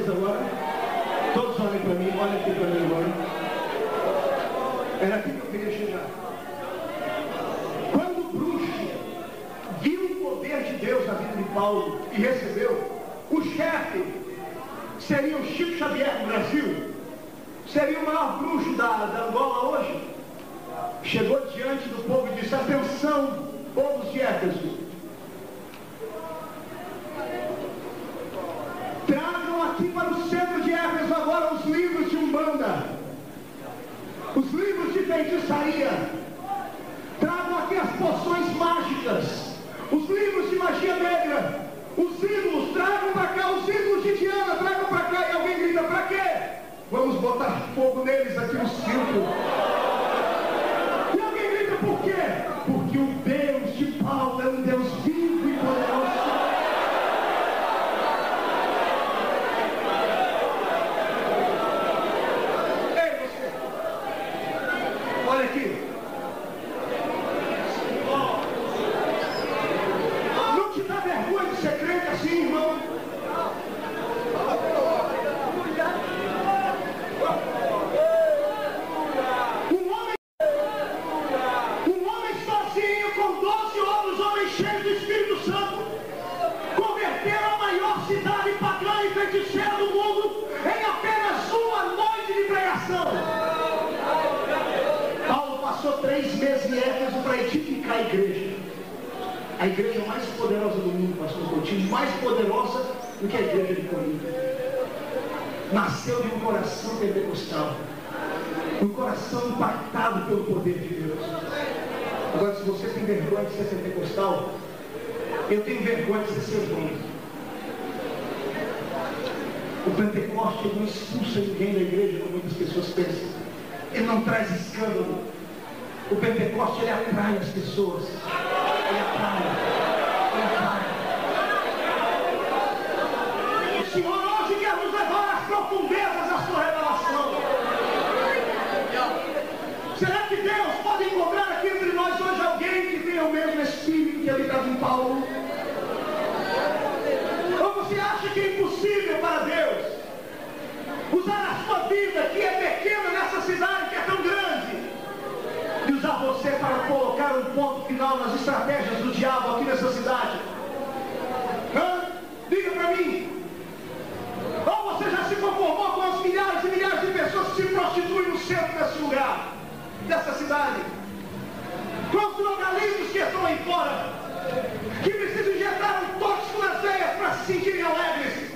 A: vocês agora. Todos olhem para mim, olhem aqui para mim agora. Era aqui que eu queria chegar. Quando o bruxo viu o poder de Deus na vida de Paulo e recebeu, o chefe seria o Chico Xavier do Brasil, seria o maior bruxo da Angola hoje. Chegou diante do povo e disse: atenção, povos de Éfeso, tragam aqui para o centro de Éfeso agora os livros de Umbanda, os livros de feitiçaria, tragam aqui as poções mágicas, os livros de magia negra, os ídolos, tragam para cá os ídolos de Diana, tragam para cá. E alguém grita: para quê? Vamos botar fogo neles aqui no circo. E alguém grita: por quê? Porque o Deus de Paulo é um Deus vivo e poderoso. Ei, você, olha aqui. Não te dá vergonha de ser crente assim, irmão? Um homem sozinho, com 12 outros homens cheios do Espírito Santo, converteram a maior cidade pagã e feiticeira do mundo em apenas uma noite de pregação. Paulo passou 3 meses em Éfeso para edificar a igreja. A igreja mais poderosa do mundo, pastor Coutinho, mais poderosa do que a igreja de Corinto. Nasceu de um coração pentecostal, um coração impactado pelo poder de Deus. Agora, se você tem vergonha de ser pentecostal, eu tenho vergonha de ser seu dono. O Pentecoste não expulsa ninguém da igreja, como muitas pessoas pensam. Ele não traz escândalo. O Pentecoste, ele atrai as pessoas. Ele atrai. O Senhor hoje quer nos levar às profundezas da sua revelação. Será que Deus pode encontrar aqui entre nós hoje alguém que tenha o mesmo Espírito que habitava em Paulo? Ou você acha que é impossível para Deus usar a sua vida, que é pequena nessa cidade, que é tão grande, e usar você para colocar um ponto final nas estratégias do diabo aqui nessa cidade? Diga para mim. Ou você já se conformou com as milhares e milhares de pessoas que se prostituem no centro desse lugar, dessa cidade? Com os drogalistas que estão aí fora, que precisam injetar um tóxico nas veias para se sentirem alegres,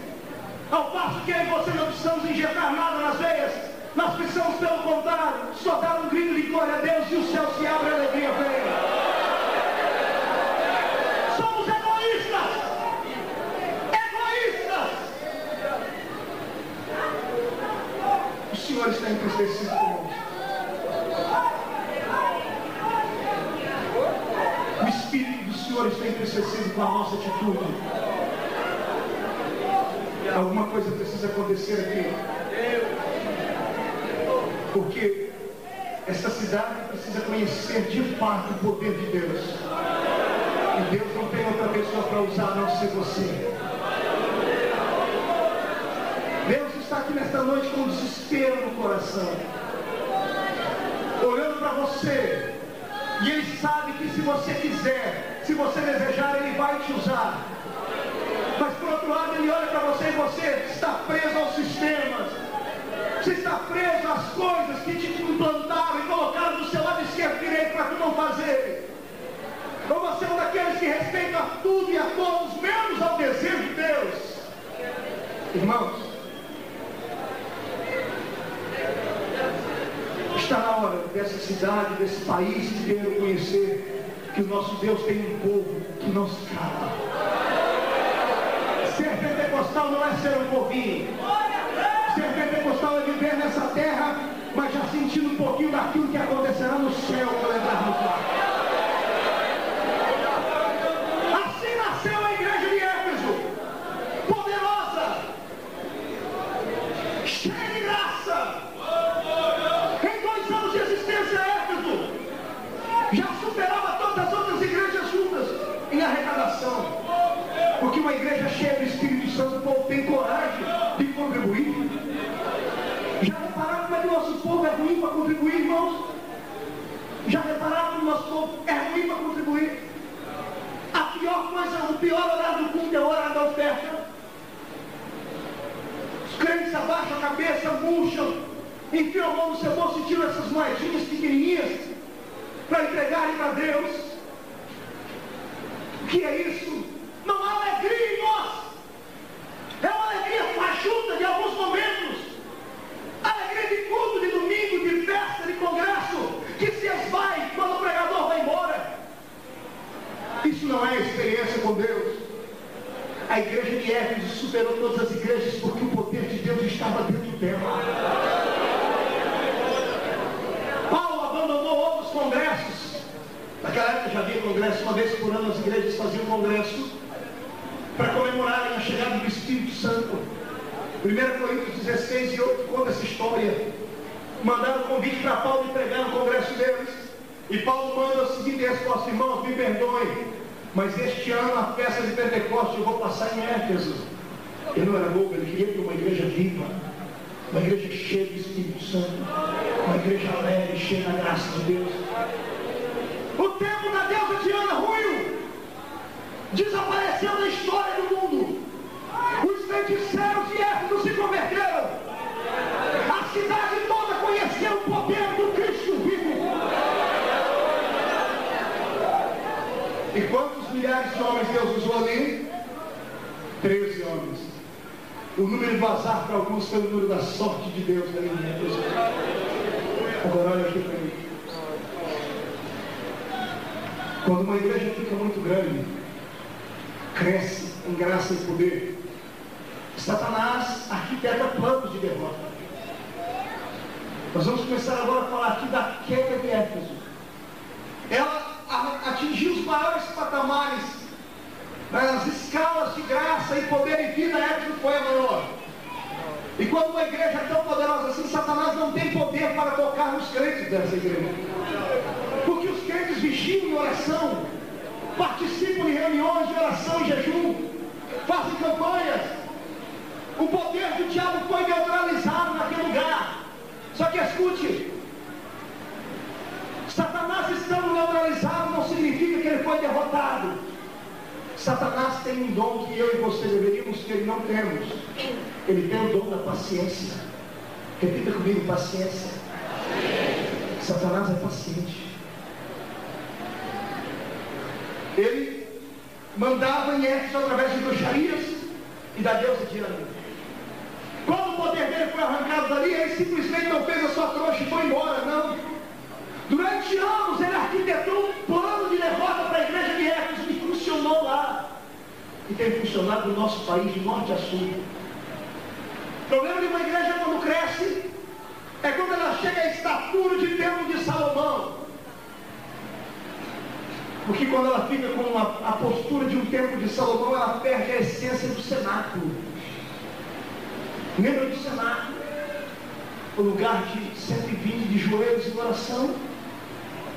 A: ao passo que eu e você não precisamos injetar nada nas veias. Nós precisamos, pelo contrário, só dar um grito de glória a Deus e o céu se abre e a alegria vem. Somos egoístas! Egoístas! O Senhor está entristecido conosco. O Espírito do Senhor está entristecido com a nossa atitude. Alguma coisa precisa acontecer aqui. Porque essa cidade precisa conhecer de fato o poder de Deus. E Deus não tem outra pessoa para usar a não ser você. Deus está aqui nesta noite com desespero no coração, olhando para você. E Ele sabe que se você quiser, se você desejar, Ele vai te usar. Mas por outro lado, Ele olha para você e você está preso aos sistemas. Você está preso às coisas que te implantaram e colocaram do seu lado esquerdo e direito para tu não fazer. Ou você é um daqueles que respeita a tudo e a todos, menos ao desejo de Deus. Irmãos, está na hora dessa cidade, desse país inteiro conhecer que o nosso Deus tem um povo que não se cala. Ser pentecostal não é ser um povinho. Ser pentecostal é viver nessa terra, mas já sentindo um pouquinho daquilo que acontecerá no céu quando entrarmos lá. Assim nasceu a igreja de Éfeso, poderosa, cheia de graça. Em 2 anos de existência, Éfeso já superava todas as outras igrejas juntas em arrecadação. Porque uma igreja cheia do Espírito Santo, o povo tem coragem de converter contribuir? Já repararam como é que o nosso povo é ruim para contribuir, irmãos? Já repararam que o nosso povo é ruim para contribuir? A pior coisa, o pior horário do culto é o horário da oferta. Os crentes abaixam a cabeça, murcham, enfiam a mão no seu bolso e tiram essas moedinhas pequenininhas para entregarem para Deus. O que é isso? Não há alegria em nós. É uma alegria fajuta de alguns momentos. Alegria de culto, de domingo, de festa, de congresso, que se esvai quando o pregador vai embora. Isso não é experiência com Deus. A igreja de Éfeso superou todas as igrejas porque o poder de Deus estava dentro dela. Paulo abandonou outros congressos. Naquela época já havia congresso, uma vez por ano as igrejas faziam congresso para comemorarem a chegada do Espírito Santo. 1 Coríntios 16 e 8 conta essa história. Mandaram convite para Paulo de pregar no congresso deles. E Paulo manda a seguinte resposta: irmãos, me perdoem, mas este ano a festa de Pentecostes eu vou passar em Éfeso. Ele não era bobo, ele queria ter uma igreja viva, uma igreja cheia do Espírito Santo, uma igreja alegre, cheia da graça de Deus. O tempo da deusa Diana ruiu, desapareceu da história do mundo. Os feiticeiros de Éfeso se converteram. A cidade toda conheceu o poder do Cristo vivo. E quantos milhares de homens Deus usou ali? 13 homens. O número do azar para alguns foi o número da sorte de Deus ali em Éfeso. Agora olha aqui para mim. Quando uma igreja fica muito grande, cresce em graça e poder, Satanás arquiteta planos de derrota. Nós vamos começar agora a falar aqui da queda de Éfeso. Ela atingiu os maiores patamares, nas escalas de graça e poder e vida. Éfeso foi a maior. E quando uma igreja é tão poderosa assim, Satanás não tem poder para tocar nos crentes dessa igreja. Porque os crentes vigiam em oração, participam de reuniões de oração e jejum, fazem campanhas. O poder do diabo foi neutralizado naquele lugar. Só que escute, Satanás estando neutralizado não significa que ele foi derrotado. Satanás tem um dom que eu e você deveríamos ter e não temos. Ele tem o dom da paciência. Repita comigo: paciência. Satanás é paciente. Ele mandava em Éfeso através de bruxarias e da deusa Diana. Quando o poder dele foi arrancado dali, ele simplesmente não fez a sua trouxa e foi embora, não. Durante anos ele arquitetou um plano de derrota para a igreja de Éfeso e funcionou lá. E tem funcionado no nosso país de norte a sul. O problema de uma igreja quando cresce é quando ela chega à estatura de templo de Salomão. Porque quando ela fica com a postura de um templo de Salomão, ela perde a essência do cenáculo. Lembra do cenáculo? O lugar de 120 de joelhos em oração.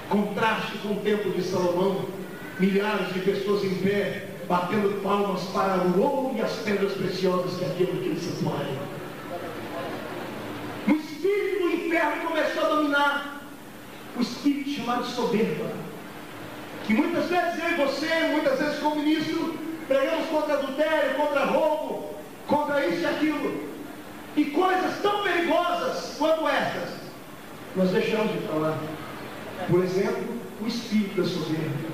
A: Contraste com o templo de Salomão. Milhares de pessoas em pé, batendo palmas para o ouro e as pedras preciosas que aquilo que eles separam. O espírito do inferno começou a dominar. O espírito chamado soberba. Que muitas vezes eu e você, muitas vezes como ministro, pregamos contra adultério, contra roubo, contra isso e aquilo. E coisas tão perigosas quanto estas, nós deixamos de falar. Por exemplo, o espírito da soberba.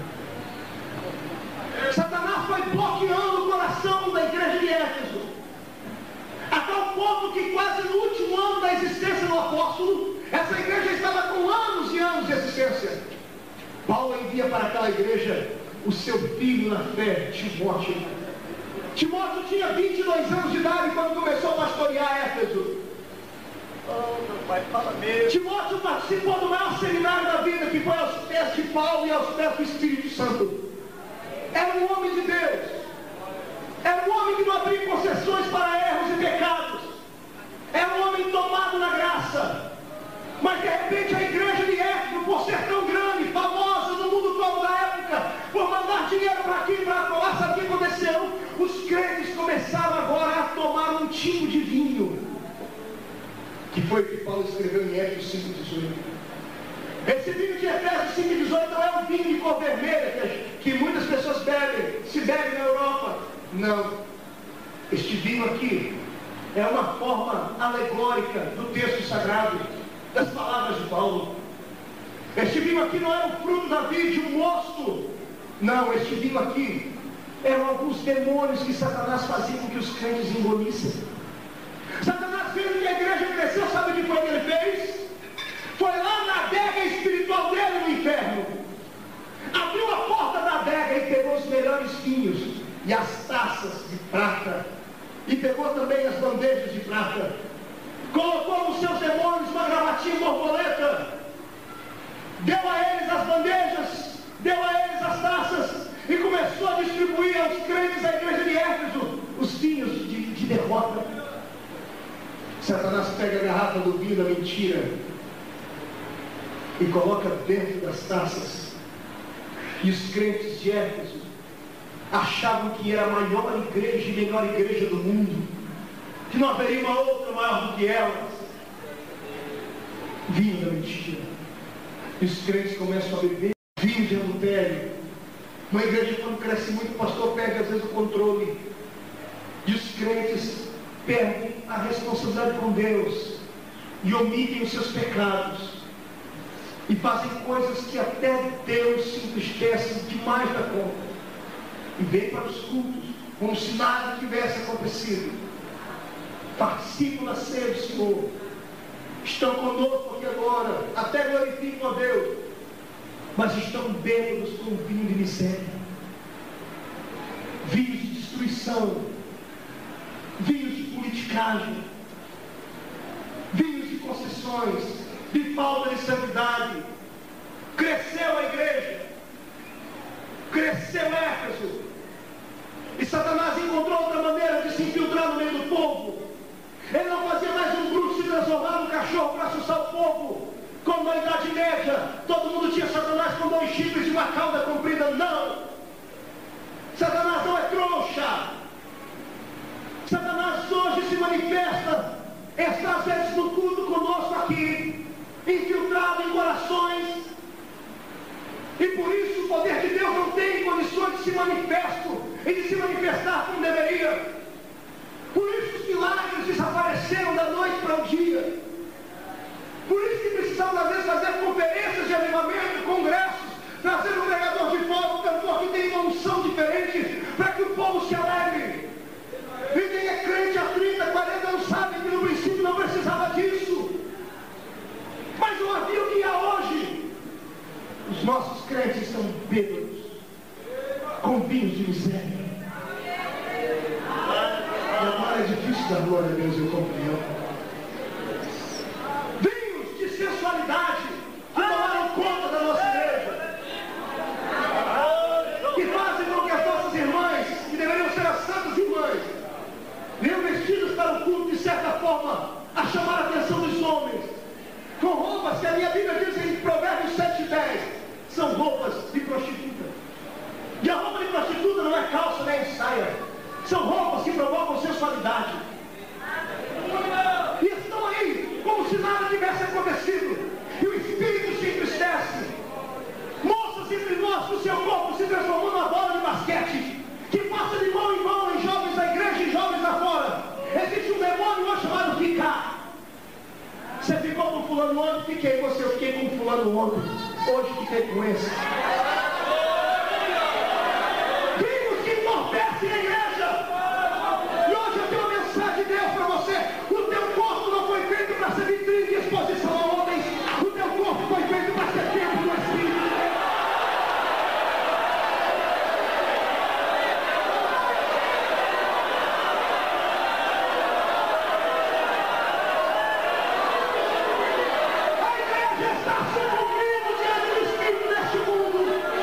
A: Satanás foi bloqueando o coração da igreja de Éfeso, a tal ponto que quase no último ano da existência do apóstolo, essa igreja estava com anos e anos de existência. Paulo envia para aquela igreja o seu filho na fé, Timóteo. Timóteo tinha 22 anos de idade quando começou a pastorear Éfeso.
C: Oh, meu pai, fala mesmo.
A: Timóteo participou do maior seminário da vida, que foi aos pés de Paulo e aos pés do Espírito Santo. Era um homem de Deus. Era um homem que não abria concessões para erros e pecados. Era um homem tomado na graça. Mas de repente a igreja de Éfeso, por ser tão grande, famosa no mundo todo da época, por mandar dinheiro para aqui e para lá, sabe o que aconteceu? Os crentes começaram agora a tomar um tipo de vinho que foi o que Paulo escreveu em Efésios 5,18. Esse vinho de Efésios 5,18 não é um vinho de cor vermelha que muitas pessoas bebem, se bebe na Europa. Não. Este vinho aqui é uma forma alegórica do texto sagrado, das palavras de Paulo. Este vinho aqui não é o fruto da vida de um mosto. Não, este vinho aqui eram alguns demônios que Satanás fazia com que os crentes engolissem. Satanás fez que a igreja cresceu, sabe o que foi que ele fez? Foi lá na adega espiritual dele no inferno. Abriu a porta da adega e pegou os melhores vinhos e as taças de prata. E pegou também as bandejas de prata. Colocou nos seus demônios uma gravatinha borboleta. Deu a eles as bandejas, deu a eles as taças e começou a distribuir aos crentes da igreja de Éfeso os vinhos de derrota. Satanás pega a garrafa do vinho da mentira e coloca dentro das taças. E os crentes de Éfeso achavam que era a maior igreja e melhor igreja do mundo, que não haveria uma outra maior do que elas. Vinho da mentira. E os crentes começam a beber vinho de adultério. Uma igreja, quando cresce muito, o pastor perde às vezes o controle. E os crentes perdem a responsabilidade com Deus e omitem os seus pecados e fazem coisas que até Deus se entristece demais da conta. E vem para os cultos como se nada tivesse acontecido. Participam da ceia do Senhor. Estão conosco aqui agora, até glorificam a Deus, mas estão bêbados com vinho de miséria, vinhos de destruição, vinhos de politicagem, vinhos de concessões, de falta de santidade. Cresceu a igreja, cresceu Éfeso, e Satanás encontrou outra maneira de se infiltrar no meio do povo. Ele não fazia mais um bruxo se transformar num cachorro para assustar o povo, como na Idade Média. Todo mundo tinha Satanás com 2 chifres e uma cauda comprida. Não! Satanás não é trouxa. Satanás hoje se manifesta, está às vezes no culto conosco aqui, infiltrado em corações. E por isso o poder de Deus não tem condições de se manifestar e de se manifestar como deveria. Por isso os milagres desapareceram da noite para o dia. Por isso que precisamos às vezes fazer conferências de avivamento, congressos, trazer um pregador de fora, um cantor que tem uma unção diferente, para que o povo se alegre. E quem é crente há 30, 40 anos sabe que no princípio não precisava disso. Mas não havia o que há hoje. Os nossos crentes estão bêbados, com vinhos de miséria. E agora é difícil dar glória a Deus, eu compreendo. Vinhos de sensualidade que tomaram conta da nossa igreja, que fazem com que as nossas irmãs, que deveriam ser as santas irmãs, venham vestidas para o culto de certa forma a chamar a atenção dos homens, com roupas que a minha Bíblia diz em Provérbios 7:10 são roupas de prostituta. E a roupa de prostituta não é calça nem saia. São roupas que provocam sensualidade. E estão aí como se nada tivesse acontecido. E o espírito se entristece. Moças entre nós que o seu corpo se transformou numa bola de basquete, que passa de mão em mão em jovens da igreja e jovens lá fora. Existe um demônio hoje chamado ficar. Você ficou com fulano ontem, fiquei com você, eu fiquei com fulano ontem. Hoje fiquei com esse. Vimos que entorpece a igreja. E hoje eu tenho uma mensagem de Deus para você. O teu corpo não foi feito para ser vitrine de exposição a homens. O teu corpo foi feito para ser templo do Espírito. A igreja está sucumbindo diante do Espírito deste mundo.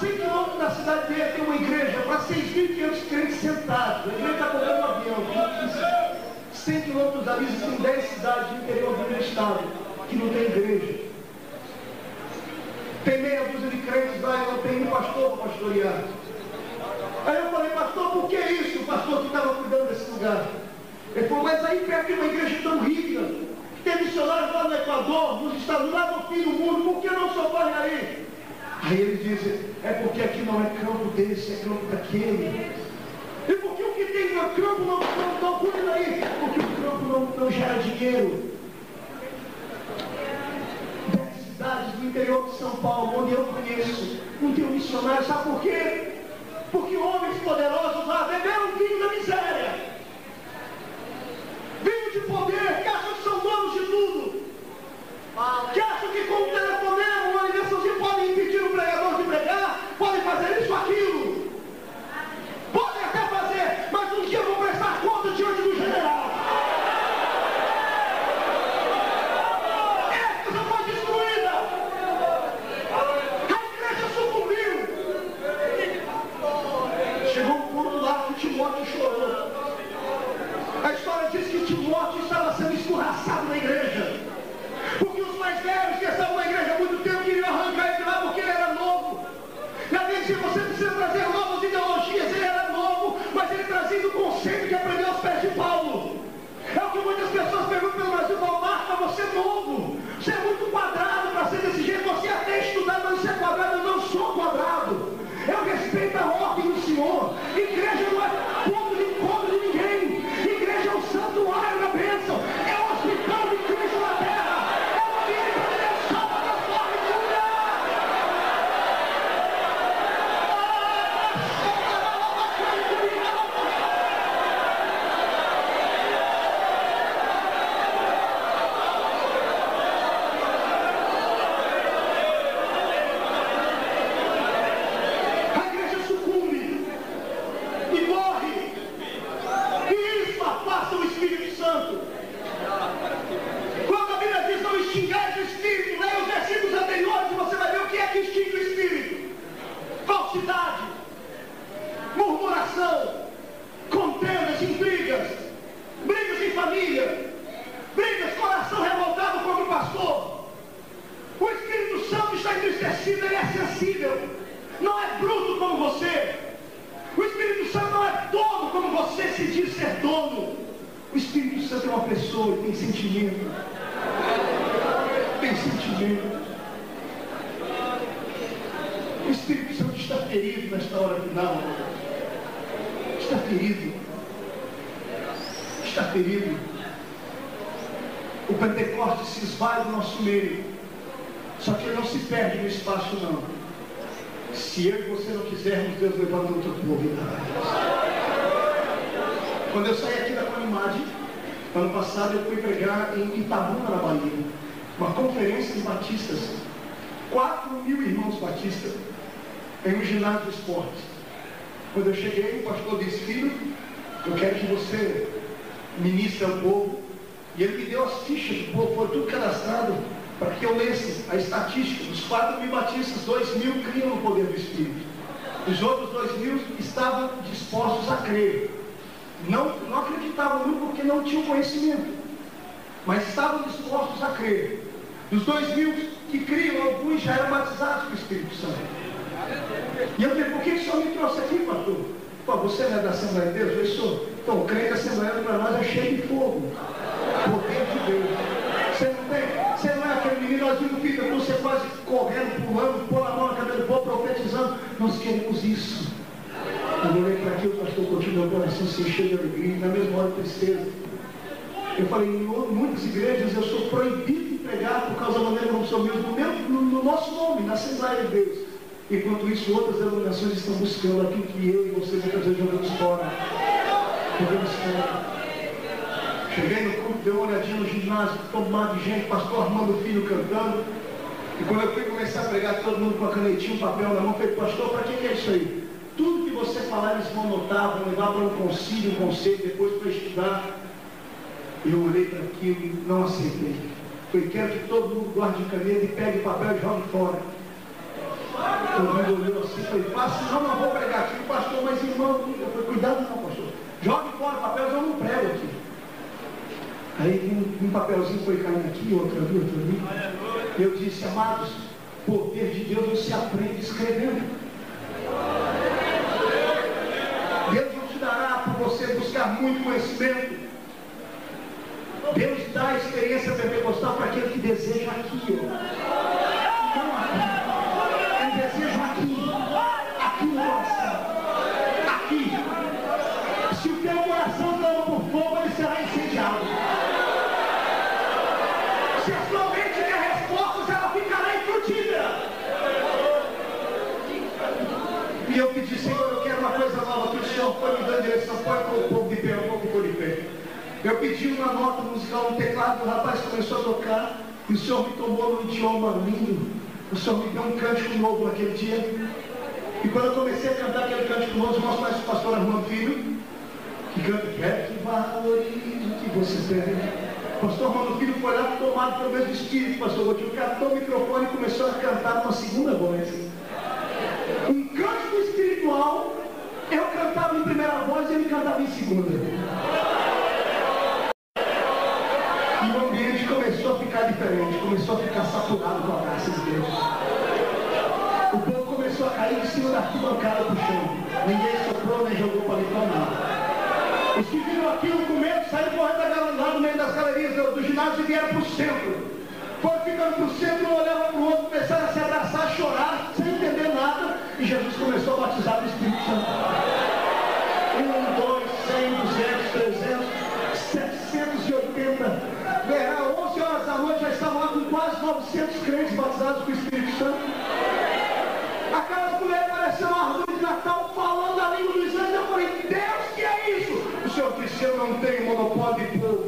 A: 100 quilômetros da cidade dele tem uma igreja para 6.500 crentes sentados. A igreja está comprando um avião. 100 quilômetros dali existem 10 cidades do interior do meu estado que não tem igreja. Tem meia dúzia de crentes lá e não tem um pastor para pastorear. Aí eu falei, pastor, por que isso? O pastor que estava cuidando desse lugar. Ele falou, mas aí perto tem uma igreja tão rica, que tem missionários lá no Equador, nos Estados Unidos, lá no fim do mundo, por que não socorre aí? Aí ele disse, é porque aqui não é campo desse, é campo daquele. E por que o que tem no campo não cuida daí? Porque o campo não gera dinheiro. 10 cidades do interior de São Paulo, onde eu conheço, não tem um missionário, sabe por quê? Porque homens poderosos lá beberam vinho da miséria, vinho de poder, que acham que são donos de tudo, que acham que com um telefonema, uma ligaçãozinha, podem impedir o pregador de pregar, podem fazer isso, aquilo, podem até fazer, mas um dia vão prestar conta diante do general. Essa foi destruída, a igreja sucumbiu. Chegou um ponto lá que Timóteo chorou. A história diz que Timóteo estava sendo escorraçado na igreja, porque os mais velhos que estavam na igreja há muito tempo queriam arrancar ele de lá porque ele era novo. E alguém dizia, você precisa trazer novas ideologias. Ele era novo, mas ele trazia o conceito que aprendeu aos pés de Paulo. É o que muitas pessoas perguntam pelo Brasil, falam, Marta, você é novo, você é muito quadrado para ser desse jeito, você é até estudado, mas você é quadrado. Eu não sou quadrado, eu respeito a ordem do Senhor. Igreja não é ponto de encontro de ninguém, igreja é o santuário da bênção, é o hospital de Cristo na terra, é o ambiente onde Deus salva, transforma e cura. A igreja sucumbe e morre, e isso afasta o Espírito Santo. Quando a Bíblia diz não extingais o Espírito, leia os versículos anteriores e você vai ver o que é que extingue o Espírito: falsidade, murmuração, contendas, intrigas, brigas em família, brigas, coração revoltado contra o pastor. O Espírito Santo está entristecido, ele é sensível, não é bruto como você. O Espírito Santo não é dono como você se diz ser dono. O Espírito Santo é uma pessoa, tem sentimento. Tem sentimento. O Espírito Santo está ferido nesta hora final. Está ferido. Está ferido. O Pentecostes se esvai do nosso meio. Só que ele não se perde no espaço, não. Se eu e você não quisermos, Deus levanta outro povo. Quando eu saí aqui da Conimad, ano passado eu fui pregar em Itabuna, na Bahia, uma conferência de batistas, 4.000 irmãos batistas, em um ginásio de esporte. Quando eu cheguei, o pastor disse, filho, eu quero que você ministre ao povo. E ele me deu as fichas do povo, foi tudo cadastrado, para que eu lesse a estatística. Dos 4.000 batistas, 2.000 criam no poder do Espírito. Os outros 2.000 estavam dispostos a crer. Não acreditavam muito porque não tinham conhecimento, mas estavam dispostos a crer. Dos 2.000 que criam, alguns já eram batizados com o Espírito Santo. E eu falei, por que o Senhor me trouxe aqui, pastor? Pô, você não é da Assembleia de Deus? Eu sou. Então, o crente assembleano para nós é cheio de fogo, poder de Deus. Você não é aquele menino, nós vimos filho, você quase correndo, pulando, pôr a mão na cabeça do povo, profetizando. Nós queremos isso. Eu olhei para aquilo, o pastor continuou, meu coração se encheu de alegria, na mesma hora tristeza. Eu falei, em muitas igrejas eu sou proibido de pregar por causa da maneira como sou meu, no nosso nome, na Assembleia de Deus. Enquanto isso, outras denominações estão buscando aquilo que eu e você muitas vezes jogamos fora. Jogamos fora. Cheguei no culto, dei uma olhadinha no ginásio, tomado de gente, pastor Armando Filho cantando. E quando eu fui começar a pregar, todo mundo com a canetinha, um papel na mão, falei, pastor, para que é isso aí? Tudo que você falar, eles vão anotar, vão levar para um concílio, um conselho, depois para estudar. Eu olhei para aquilo e não aceitei. Falei, quero que todo mundo guarde caneta e pegue papel e jogue fora. Todo mundo olhou assim e falei, pastor, não vou pregar aqui, pastor, mas irmão, eu falei, cuidado não, pastor. Jogue fora o papel, eu não prego aqui. Aí um papelzinho foi caindo aqui, outro ali. Eu disse, amados, poder de Deus não se aprende escrevendo. Deus não te dará por você buscar muito conhecimento. Deus dá a experiência pentecostal para aquele que deseja aqui, ó. Não aqui. Ele deseja aqui no coração. Aqui. Se o teu coração clama por fogo, ele será incendiado. Se a sua mente der respostas, ela ficará infrutífera. E eu pedi, Senhor, eu quero uma coisa nova, que o Senhor foi me dando direção, pode pôr o povo de pé, o povo ficou de pé. Eu pedi uma nota musical, um teclado, o rapaz começou a tocar, e o Senhor me tomou num idioma lindo. O Senhor me deu um cântico novo naquele dia. E quando eu comecei a cantar aquele cântico novo, nós conhecemos o pastor Armando Filho, que canta, quer que valorize o que você tem. O pastor Armando Filho foi lá tomado pelo mesmo espírito, pastor Gotinho, catou o microfone e começou a cantar numa segunda voz. Um cântico espiritual, eu cantava em primeira voz e ele cantava em segunda. E o ambiente começou a ficar diferente, começou a ficar saturado com a graça de Deus. O povo começou a cair em cima da arquibancada do chão. Ninguém soprou nem jogou para limpar nada. Os que viram aquilo com medo saíram correndo lá no meio das galerias do ginásio e vieram para o centro. Foram ficando para o centro, um olhava para o outro, começaram a se abraçar, a chorar, sem entender nada. E Jesus começou a batizar no Espírito Santo. 1, 2, 100, 200, 300, 780. 11 horas da noite já estavam lá com quase 900 crentes batizados com o Espírito Santo. Aquelas mulheres pareciam uma árvore de Natal falando a língua dos anjos. Eu falei, Deus, que é isso? O Senhor disse, eu não tenho monopólio de povo.